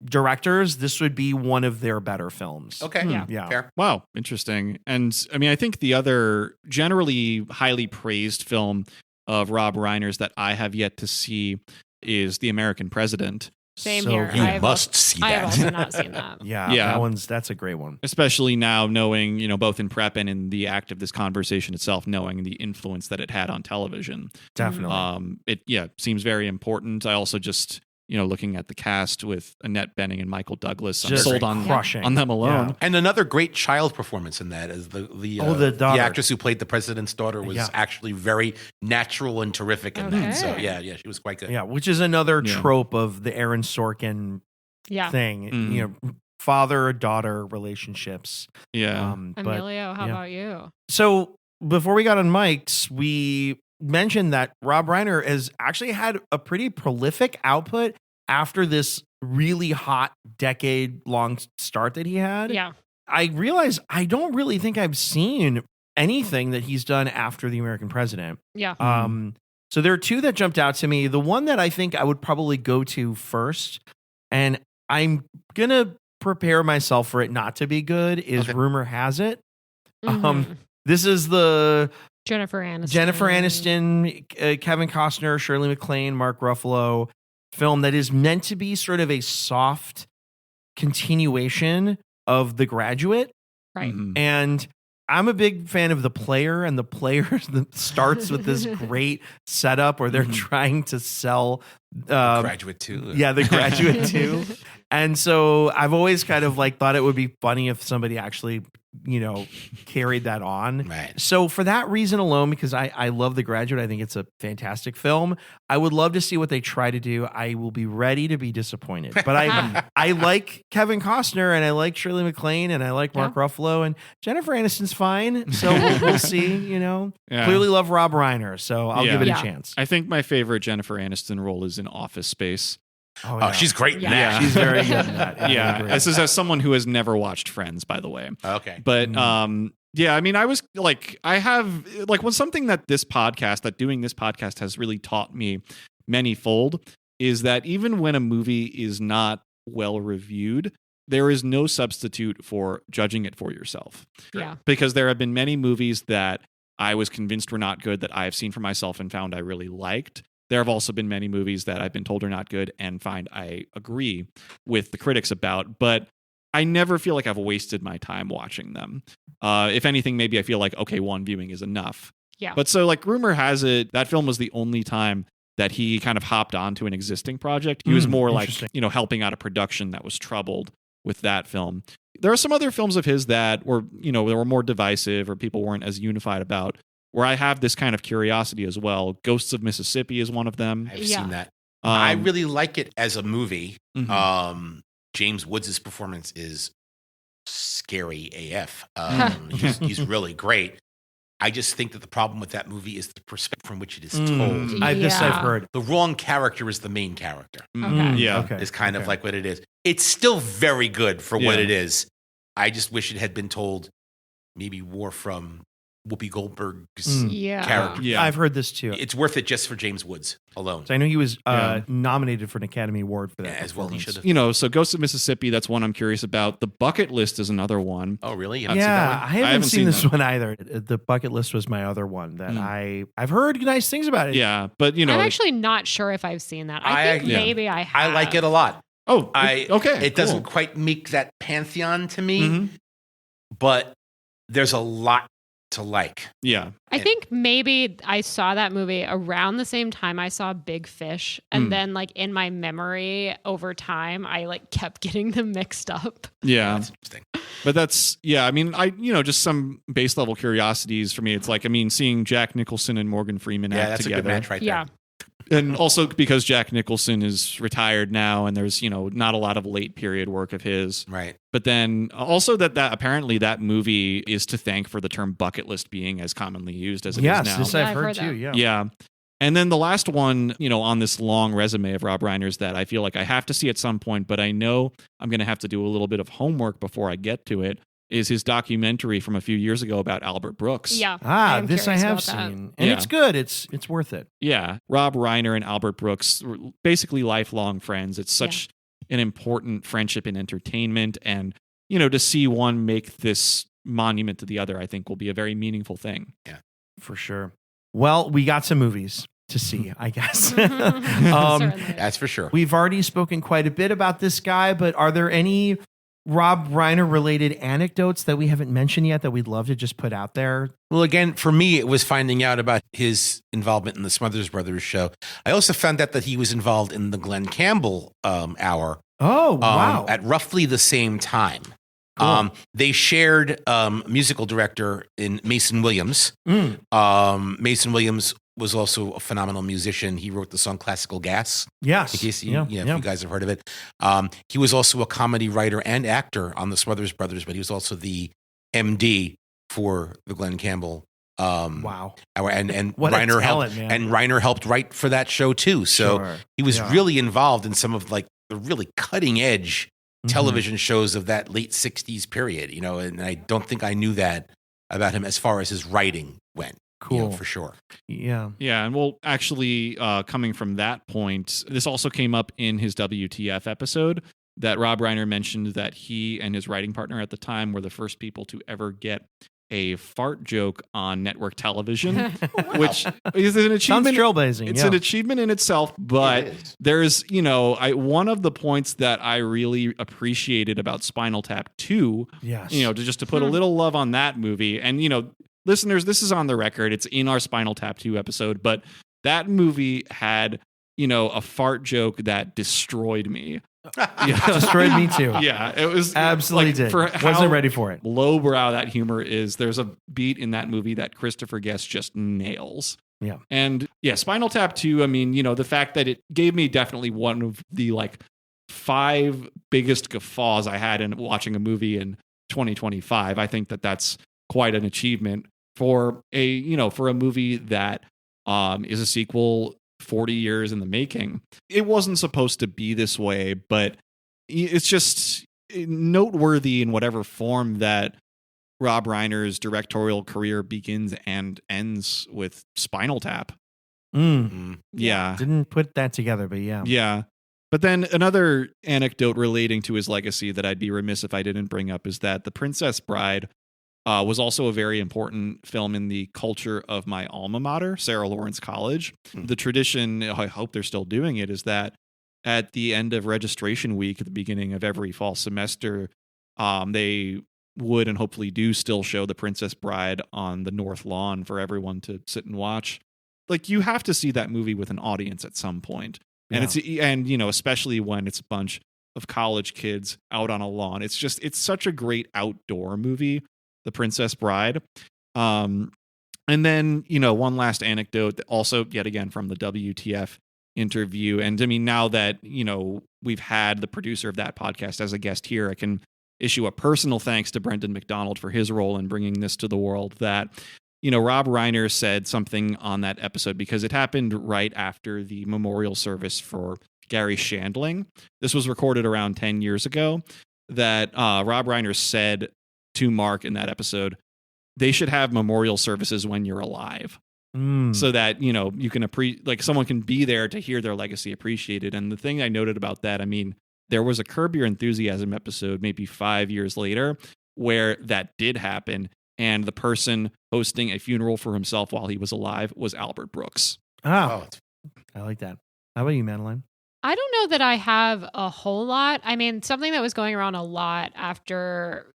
directors, this would be one of their better films. Okay. Yeah. Yeah. Fair. Wow, interesting. And I mean, I think the other generally highly praised film of Rob Reiner's that I have yet to see is The American President. Same So here. good. You I have must also, see I have that. also not seen that. Yeah, Yeah. that's a great one. Especially now knowing, both in prep and in the act of this conversation itself, knowing the influence that it had on television. Definitely. It seems very important. I also just, looking at the cast with Annette Bening and Michael Douglas, I'm Just sold crushing. on them alone. Yeah. And another great child performance in that is the daughter. actress who played the president's daughter was actually very natural and terrific in that. So yeah, she was quite good. Yeah, which is another trope of the Aaron Sorkin thing. Father-daughter relationships. Yeah. Emilio, how about you? So before we got on mics, we mentioned that Rob Reiner has actually had a pretty prolific output after this really hot decade-long start that he had. Yeah. I realize I don't really think I've seen anything that he's done after The American President. Yeah. So there are two that jumped out to me. The one that I think I would probably go to first, and I'm going to prepare myself for it not to be good, is Rumor Has It. This is the Jennifer Aniston, Kevin Costner, Shirley MacLaine, Mark Ruffalo film that is meant to be sort of a soft continuation of The Graduate. Right. And I'm a big fan of The Player, and The Player starts with this great setup where they're trying to sell Graduate 2. Yeah, The Graduate 2. And so I've always kind of thought it would be funny if somebody actually, carried that on. Right. So for that reason alone, because I love The Graduate, I think it's a fantastic film. I would love to see what they try to do. I will be ready to be disappointed. But I like Kevin Costner, and I like Shirley MacLaine, and I like Mark Ruffalo, and Jennifer Aniston's fine. So we'll see, Clearly love Rob Reiner, so I'll give it a chance. I think my favorite Jennifer Aniston role is in Office Space. Oh, she's great in that. Yeah. She's very good in that. Yeah. This is as someone who has never watched Friends, by the way. Okay. But yeah, I mean, I was I have something that doing this podcast has really taught me manyfold is that even when a movie is not well reviewed, there is no substitute for judging it for yourself. Yeah. Because there have been many movies that I was convinced were not good that I have seen for myself and found I really liked. There have also been many movies that I've been told are not good and find I agree with the critics about, but I never feel like I've wasted my time watching them. If anything, maybe I feel like, okay, one viewing is enough. Yeah. But so Rumor Has It, that film was the only time that he kind of hopped onto an existing project. He was more helping out a production that was troubled with that film. There are some other films of his that were, they were more divisive or people weren't as unified about, where I have this kind of curiosity as well. Ghosts of Mississippi is one of them. I've seen that. I really like it as a movie. James Woods' performance is scary AF. He's really great. I just think that the problem with that movie is the perspective from which it is told. This I've heard. The wrong character is the main character. Yeah. Is kind of like what it is. It's still very good for what it is. I just wish it had been told maybe more from Whoopi Goldberg's character. Yeah, I've heard this too. It's worth it just for James Woods alone. So I know he was nominated for an Academy Award for that. As well, he should have. So Ghosts of Mississippi, that's one I'm curious about. The Bucket List is another one. Oh, really? I haven't seen this one either. The Bucket List was my other one that I've heard nice things about it. Yeah, but I'm actually not sure if I've seen that. I think maybe I have. I like it a lot. Oh, okay. It doesn't quite make that pantheon to me, but there's a lot to like. Yeah. I think maybe I saw that movie around the same time I saw Big Fish. And then in my memory over time, I kept getting them mixed up. Yeah. That's interesting. But that's, I mean, just some base level curiosities for me. It's seeing Jack Nicholson and Morgan Freeman act that's together. A good match right there. And also because Jack Nicholson is retired now and there's, not a lot of late period work of his. Right. But then also that apparently that movie is to thank for the term bucket list being as commonly used as it is now. Yes, this I've heard too. Yeah. Yeah. And then the last one, on this long resume of Rob Reiner's that I feel like I have to see at some point, but I know I'm going to have to do a little bit of homework before I get to it, is his documentary from a few years ago about Albert Brooks. Yeah. This I have seen. And it's good. It's worth it. Yeah. Rob Reiner and Albert Brooks were basically lifelong friends. It's such an important friendship in entertainment. And, to see one make this monument to the other, I think will be a very meaningful thing. Yeah. For sure. Well, we got some movies to see, I guess. That's for sure. We've already spoken quite a bit about this guy, but are there any Rob Reiner related anecdotes that we haven't mentioned yet that we'd love to just put out there? Well, again, for me, it was finding out about his involvement in the Smothers Brothers show. I also found out that he was involved in the Glenn Campbell hour. Oh, wow. At roughly the same time. Cool. They shared musical director in Mason Williams. Mason Williams was also a phenomenal musician. He wrote the song Classical Gas. Yes. In case if you guys have heard of it. He was also a comedy writer and actor on the Smothers Brothers, but he was also the MD for the Glenn Campbell. Wow. And What a Reiner talent, helped, man. and Reiner helped write for that show too. So Sure. he was Yeah. really involved in some of like the really cutting edge television shows of that late 60s period, and I don't think I knew that about him as far as his writing went. Cool. For sure. Yeah. Yeah, and well, actually, coming from that point, this also came up in his WTF episode that Rob Reiner mentioned that he and his writing partner at the time were the first people to ever get a fart joke on network television, which is an achievement. Sounds trailblazing. It's an achievement in itself, but It is. there's, one of the points that I really appreciated about Spinal Tap 2, Yes. to put a little love on that movie. And, listeners, this is on the record. It's in our Spinal Tap 2 episode, but that movie had, a fart joke that destroyed me. Yeah. Destroyed me too. Yeah, it was Absolutely like, did. for Wasn't how ready for it. lowbrow that humor is. There's a beat in that movie that Christopher Guest just nails. Yeah. And yeah, Spinal Tap 2, I mean, the fact that it gave me definitely one of the 5 biggest guffaws I had in watching a movie in 2025. I think that that's quite an achievement for a movie that is a sequel 40 years in the making. It wasn't supposed to be this way, but it's just noteworthy in whatever form that Rob Reiner's directorial career begins and ends with Spinal Tap. Yeah. Didn't put that together, but yeah. Yeah. But then another anecdote relating to his legacy that I'd be remiss if I didn't bring up is that The Princess Bride was also a very important film in the culture of my alma mater, Sarah Lawrence College. The tradition, I hope they're still doing it, is that at the end of registration week, at the beginning of every fall semester, they would and hopefully do still show The Princess Bride on the North Lawn for everyone to sit and watch. You have to see that movie with an audience at some point. And especially when it's a bunch of college kids out on a lawn. It's such a great outdoor movie, The Princess Bride. And then, one last anecdote, also yet again from the WTF interview. And I mean, now that, we've had the producer of that podcast as a guest here, I can issue a personal thanks to Brendan McDonald for his role in bringing this to the world. That, Rob Reiner said something on that episode because it happened right after the memorial service for Gary Shandling. This was recorded around 10 years ago. That Rob Reiner said to Mark in that episode, they should have memorial services when you're alive. So that, you can someone can be there to hear their legacy appreciated. And the thing I noted about that, I mean, there was a Curb Your Enthusiasm episode maybe 5 years later where that did happen. And the person hosting a funeral for himself while he was alive was Albert Brooks. Oh, I like that. How about you, Madeline? I don't know that I have a whole lot. I mean, something that was going around a lot after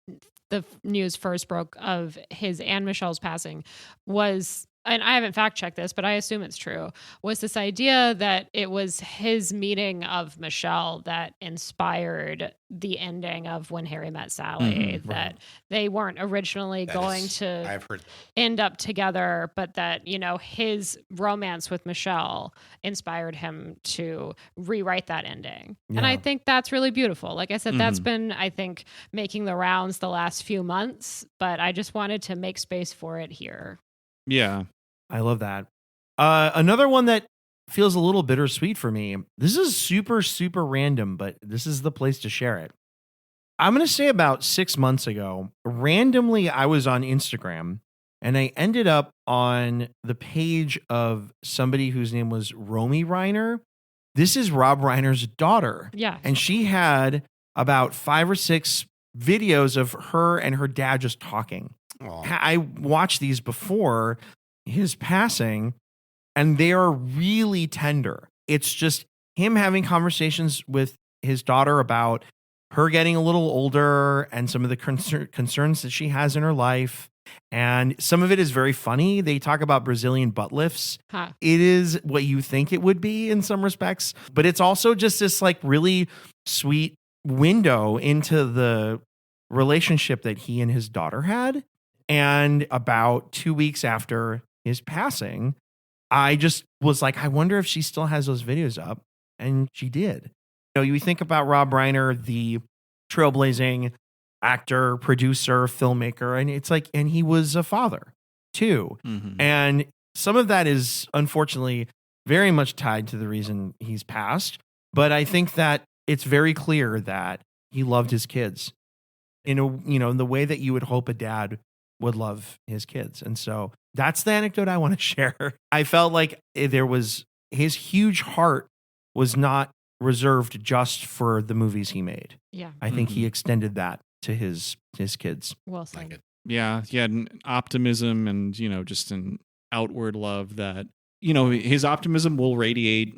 the news first broke of his and Michelle's passing was, and I haven't fact checked this, but I assume it's true, was this idea that it was his meeting of Michelle that inspired the ending of When Harry Met Sally, that they weren't originally going to I've heard end up together, but that, his romance with Michelle inspired him to rewrite that ending. Yeah. And I think that's really beautiful. Like I said, that's been, I think, making the rounds the last few months, but I just wanted to make space for it here. Yeah. I love that. Another one that feels a little bittersweet for me. This is super, super random, but this is the place to share it. I'm going to say about 6 months ago, randomly, I was on Instagram and I ended up on the page of somebody whose name was Romy Reiner. This is Rob Reiner's daughter. Yeah. And she had about 5 or 6 videos of her and her dad just talking. Aww. I watched these before his passing, and they are really tender. It's just him having conversations with his daughter about her getting a little older and some of the concerns that she has in her life. And some of it is very funny. They talk about Brazilian butt lifts. Huh. It is what you think it would be in some respects, but it's also just this like really sweet window into the relationship that he and his daughter had. And about 2 weeks after his passing, I just was like, I wonder if she still has those videos up. And she did. You think about Rob Reiner, the trailblazing actor, producer, filmmaker, and it's like, and he was a father too. Mm-hmm. And some of that is unfortunately very much tied to the reason he's passed. But I think that it's very clear that he loved his kids in in the way that you would hope a dad would love his kids. And so that's the anecdote I want to share. I felt like his huge heart was not reserved just for the movies he made. Yeah. I think he extended that to his kids. Well said. Yeah. He had an optimism and, just an outward love that, his optimism will radiate,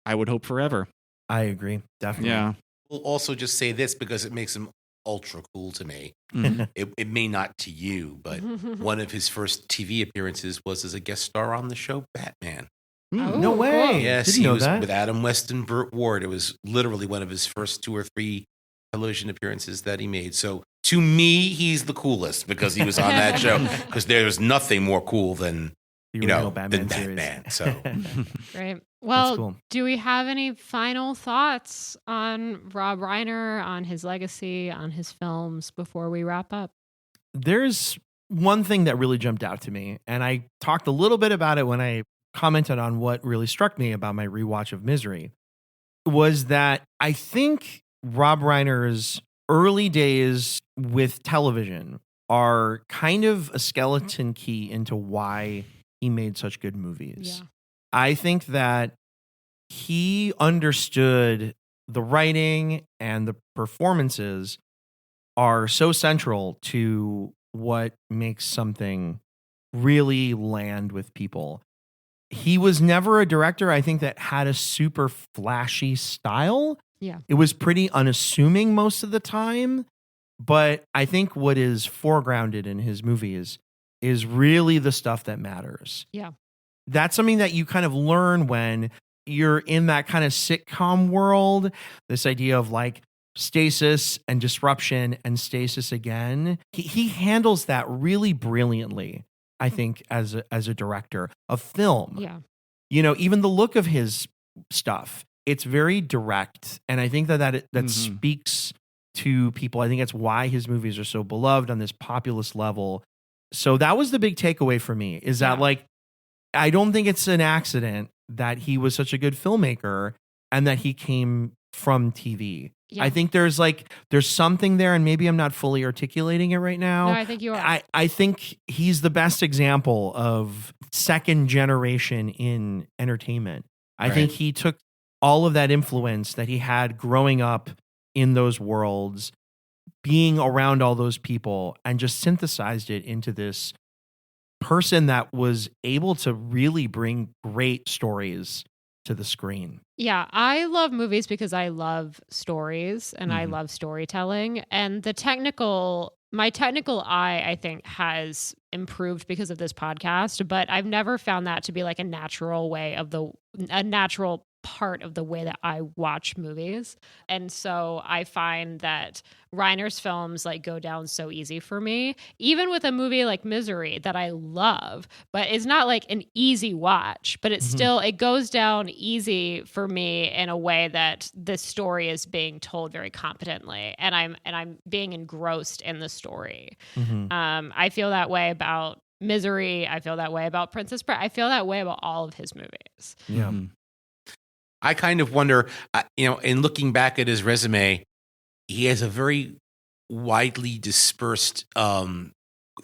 I would hope, forever. I agree. Definitely. Yeah. We'll also just say this because it makes him ultra cool to me. Mhm. It may not to you, but one of his first TV appearances was as a guest star on the show Batman. Mm. No way. Cool. Yes, Didn't he know was that. with Adam West and Burt Ward. It was literally one of his first 2 or 3 television appearances that he made. So to me, he's the coolest because he was on that show. Because there's nothing more cool than The original Batman series. Batman. So Great. Well, cool. do we have any final thoughts on Rob Reiner, on his legacy, on his films before we wrap up? There's one thing that really jumped out to me, and I talked a little bit about it when I commented on what really struck me about my rewatch of Misery, was that I think Rob Reiner's early days with television are kind of a skeleton key into why he made such good movies. Yeah. I think that he understood the writing and the performances are so central to what makes something really land with people. He was never a director, I think, that had a super flashy style. Yeah. It was pretty unassuming most of the time. But I think what is foregrounded in his movies is really the stuff that matters. Yeah. That's something that you kind of learn when you're in that kind of sitcom world, this idea of like stasis and disruption and stasis again. He handles that really brilliantly, I think, as a director of film. Yeah. Even the look of his stuff, it's very direct. And I think that speaks to people. I think that's why his movies are so beloved on this populist level. So that was the big takeaway for me, is that like, I don't think it's an accident that he was such a good filmmaker and that he came from TV. Yeah. I think there's something there, and maybe I'm not fully articulating it right now. No, I think you are. I think he's the best example of second generation in entertainment. I think he took all of that influence that he had growing up in those worlds, being around all those people, and just synthesized it into this person that was able to really bring great stories to the screen. Yeah, I love movies because I love stories and I love storytelling. And my technical eye, I think, has improved because of this podcast, but I've never found that to be like a natural part of the way that I watch movies. And so I find that Reiner's films like go down so easy for me, even with a movie like Misery that I love, but it's not like an easy watch, but it's still, it goes down easy for me in a way that the story is being told very competently. And I'm being engrossed in the story. I feel that way about Misery. I feel that way about Princess Bride. I feel that way about all of his movies. Yeah. I kind of wonder, in looking back at his resume, he has a very widely dispersed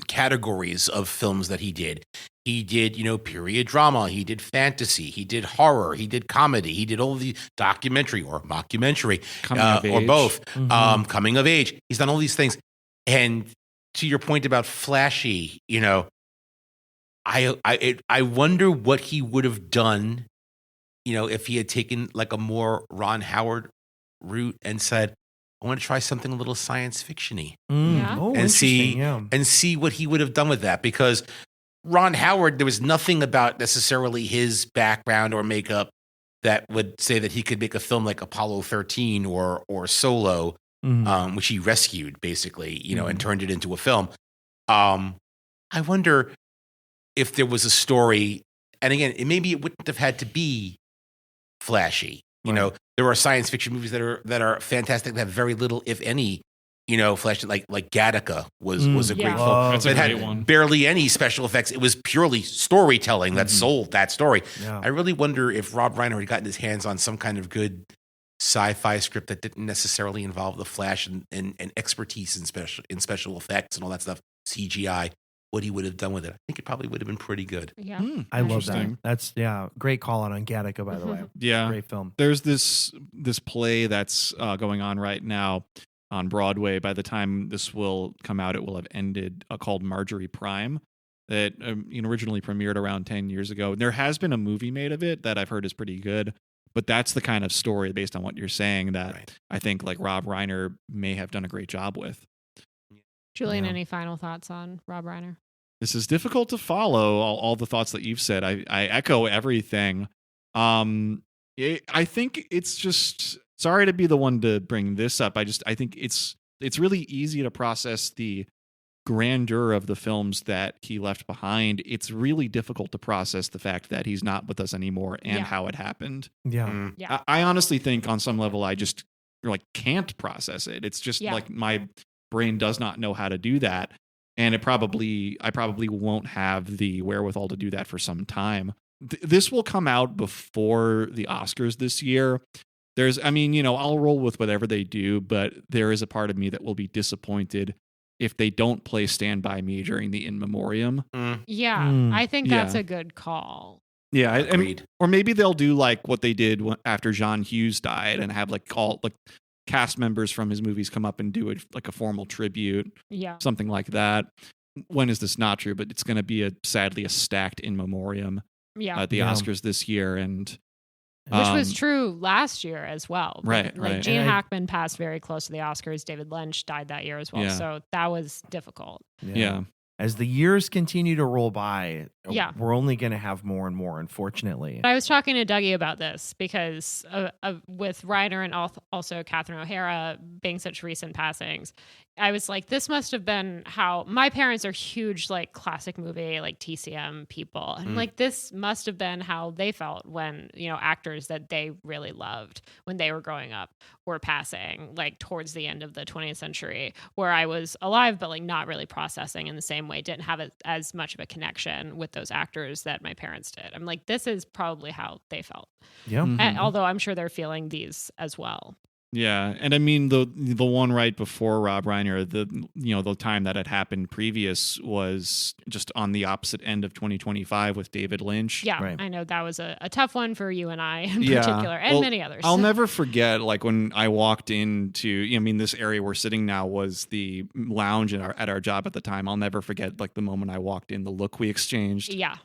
categories of films that he did. He did, period drama. He did fantasy. He did horror. He did comedy. He did all the documentary or mockumentary, or both. Coming of age. He's done all these things. And to your point about flashy, I wonder what he would have done, if he had taken like a more Ron Howard route and said, I want to try something a little science fiction-y Yeah. Oh, and see interesting, and see what he would have done with that. Because Ron Howard, there was nothing about necessarily his background or makeup that would say that he could make a film like Apollo 13 or Solo, which he rescued basically, and turned it into a film. I wonder if there was a story, and again, maybe it wouldn't have had to be flashy. There are science fiction movies that are fantastic that have very little, if any, flash. Like Gattaca was a great film. That's a It great had one. barely any special effects. It was purely storytelling that sold that story. Yeah. I really wonder if Rob Reiner had gotten his hands on some kind of good sci-fi script that didn't necessarily involve the flash and expertise in special effects and all that stuff, CGI. What he would have done with it, I think it probably would have been pretty good. Yeah. I love that. Interesting. That's great call out on Gattaca, by the way. Yeah. Great film. There's this play that's going on right now on Broadway. By the time this will come out, it will have ended, called Marjorie Prime, that originally premiered around 10 years ago. There has been a movie made of it that I've heard is pretty good, but that's the kind of story, based on what you're saying, that I think like Rob Reiner may have done a great job with. Julian, any final thoughts on Rob Reiner? This is difficult to follow, all the thoughts that you've said. I echo everything. I think it's just, sorry to be the one to bring this up. I think it's really easy to process the grandeur of the films that he left behind. It's really difficult to process the fact that he's not with us anymore and how it happened. Yeah. Yeah. I honestly think on some level I just can't process it. It's just like my brain does not know how to do that. And I probably won't have the wherewithal to do that for some time. This will come out before the Oscars this year. I'll roll with whatever they do, but there is a part of me that will be disappointed if they don't play Stand By Me during the In Memoriam. Yeah. I think that's a good call. Yeah. Or maybe they'll do like what they did after John Hughes died and have all cast members from his movies come up and do a formal tribute. Yeah. Something like that. When is this not true? But it's going to be sadly a stacked In Memoriam at the Oscars this year. And which was true last year as well. Right. Gene Hackman passed very close to the Oscars. David Lynch died that year as well. Yeah. So that was difficult. Yeah. As the years continue to roll by, we're only going to have more and more, unfortunately. I was talking to Dougie about this because with Reiner and also Catherine O'Hara being such recent passings, I was like, this must have been how my parents are huge, classic movie, TCM people. And this must have been how they felt when, actors that they really loved when they were growing up were passing, towards the end of the 20th century, where I was alive, but not really processing in the same way, didn't have as much of a connection with those actors that my parents did. I'm like, this is probably how they felt. Yeah. And although I'm sure they're feeling these as well. Yeah, and I mean the one right before Rob Reiner, the time that had happened previous was just on the opposite end of 2025 with David Lynch. Yeah, right. I know that was a tough one for you and I in particular, and many others. I'll never forget when I walked into, this area we're sitting now was the lounge at our job at the time. I'll never forget the moment I walked in, the look we exchanged. Yeah.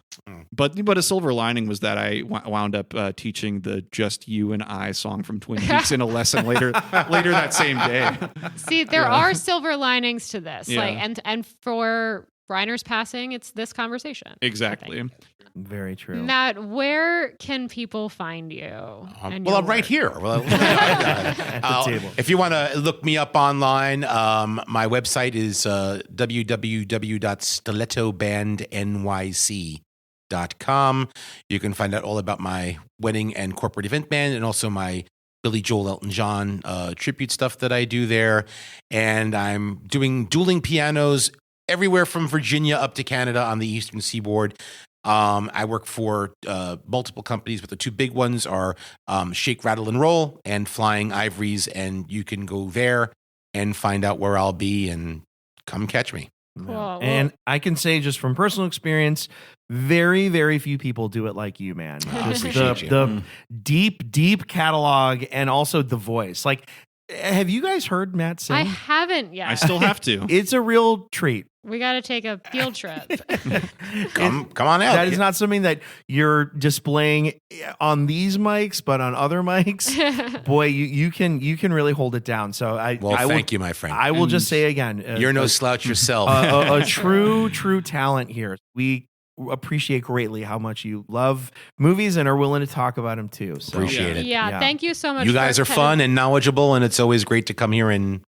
But a silver lining was that I wound up teaching the Just You and I song from Twin Peaks in a lesson later that same day. See, there are silver linings to this. And for Reiner's passing, it's this conversation. Exactly. Very true. Matt, where can people find you? I'm right here. At the table. If you want to look me up online, my website is www.stilettobandnyc.com. You can find out all about my wedding and corporate event band, and also my Billy Joel, Elton John tribute stuff that I do there. And I'm doing dueling pianos everywhere from Virginia up to Canada on the Eastern Seaboard. I work for multiple companies, but the two big ones are Shake, Rattle, and Roll and Flying Ivories. And you can go there and find out where I'll be and come catch me. Cool. And I can say just from personal experience, very, very few people do it like you, man. I Just appreciate you. the deep catalog and also the voice. Have you guys heard Matt sing? I haven't yet. I still have to. It's a real treat. We got to take a field trip. Come on out. That is not something that you're displaying on these mics, but on other mics, boy, you can really hold it down. So thank you, my friend. I will just say again, You're no slouch yourself. a true talent here. We appreciate greatly how much you love movies and are willing to talk about them too. So Appreciate it. Yeah, thank you so much. You guys are fun and knowledgeable, and it's always great to come here and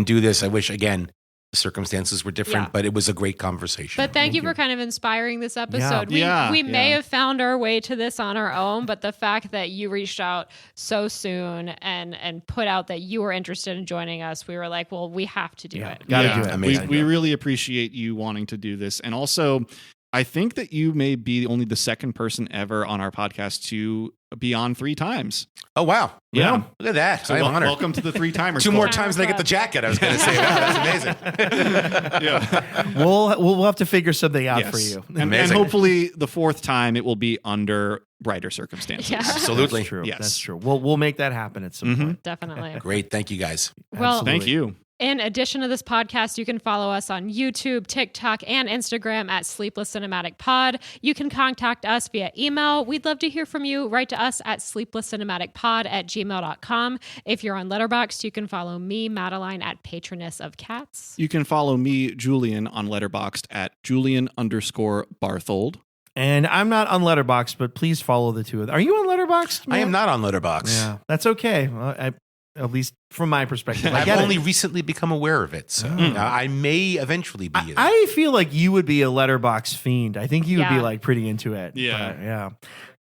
do this. I wish, again, the circumstances were different, but it was a great conversation. But thank you for kind of inspiring this episode. We may have found our way to this on our own, but the fact that you reached out so soon and put out that you were interested in joining us, we were like, well, we have to do it. Gotta do it. Amazing. We really appreciate you wanting to do this. And also, I think that you may be only the second person ever on our podcast to be on 3 times. Oh, wow. Yeah. Look at that. So I'm honored. welcome to the 3-timers. 2 more times than I get the jacket, I was going to say. Wow, that's amazing. Yeah. We'll have to figure something out for you. And hopefully the 4th time it will be under brighter circumstances. Yeah. Absolutely. That's true. Yes. That's true. We'll make that happen at some point. Definitely. Great. Thank you, guys. Well, Thank you. in addition to this podcast, you can follow us on YouTube, TikTok, and Instagram at Sleepless Cinematic Pod. You can contact us via email. We'd love to hear from you. Write to us at sleeplesscinematicpod@gmail.com. If you're on Letterboxd, you can follow me, Madeline, at patronessofcats. You can follow me, Julian, on Letterboxd at Julian_Barthold. And I'm not on Letterboxd, but please follow the two of them. Are you on Letterboxd? I am not on Letterboxd. Yeah, that's okay. At least from my perspective. I've only recently become aware of it, so I may eventually be. I feel like you would be a Letterboxd fiend. I think you would be Yeah. like pretty into it. Yeah. But, yeah.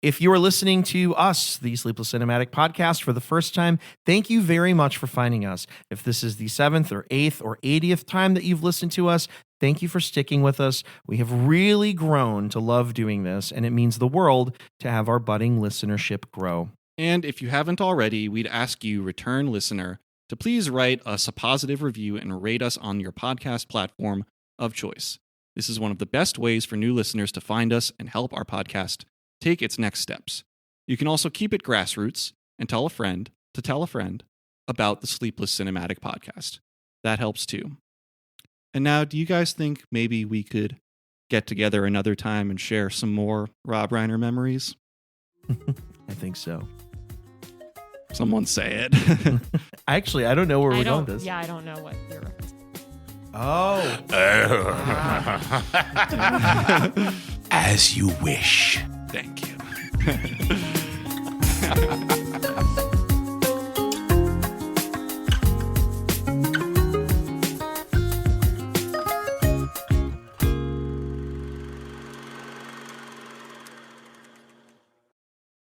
If you are listening to us, the Sleepless Cinematic Podcast, for the first time, thank you very much for finding us. If this is the 7th or 8th or 80th time that you've listened to us, thank you for sticking with us. We have really grown to love doing this, and it means the world to have our budding listenership grow. And if you haven't already, we'd ask you, return listener, to please write us a positive review and rate us on your podcast platform of choice. This is one of the best ways for new listeners to find us and help our podcast take its next steps. You can also keep it grassroots and tell a friend to tell a friend about the Sleepless Cinematic Podcast. That helps too. And now, do you guys think maybe we could get together another time and share some more Rob Reiner memories? I think so. Someone say it. Actually, I don't know where we're going with this. Yeah, I don't know what you're referencing. Oh. As you wish. Thank you.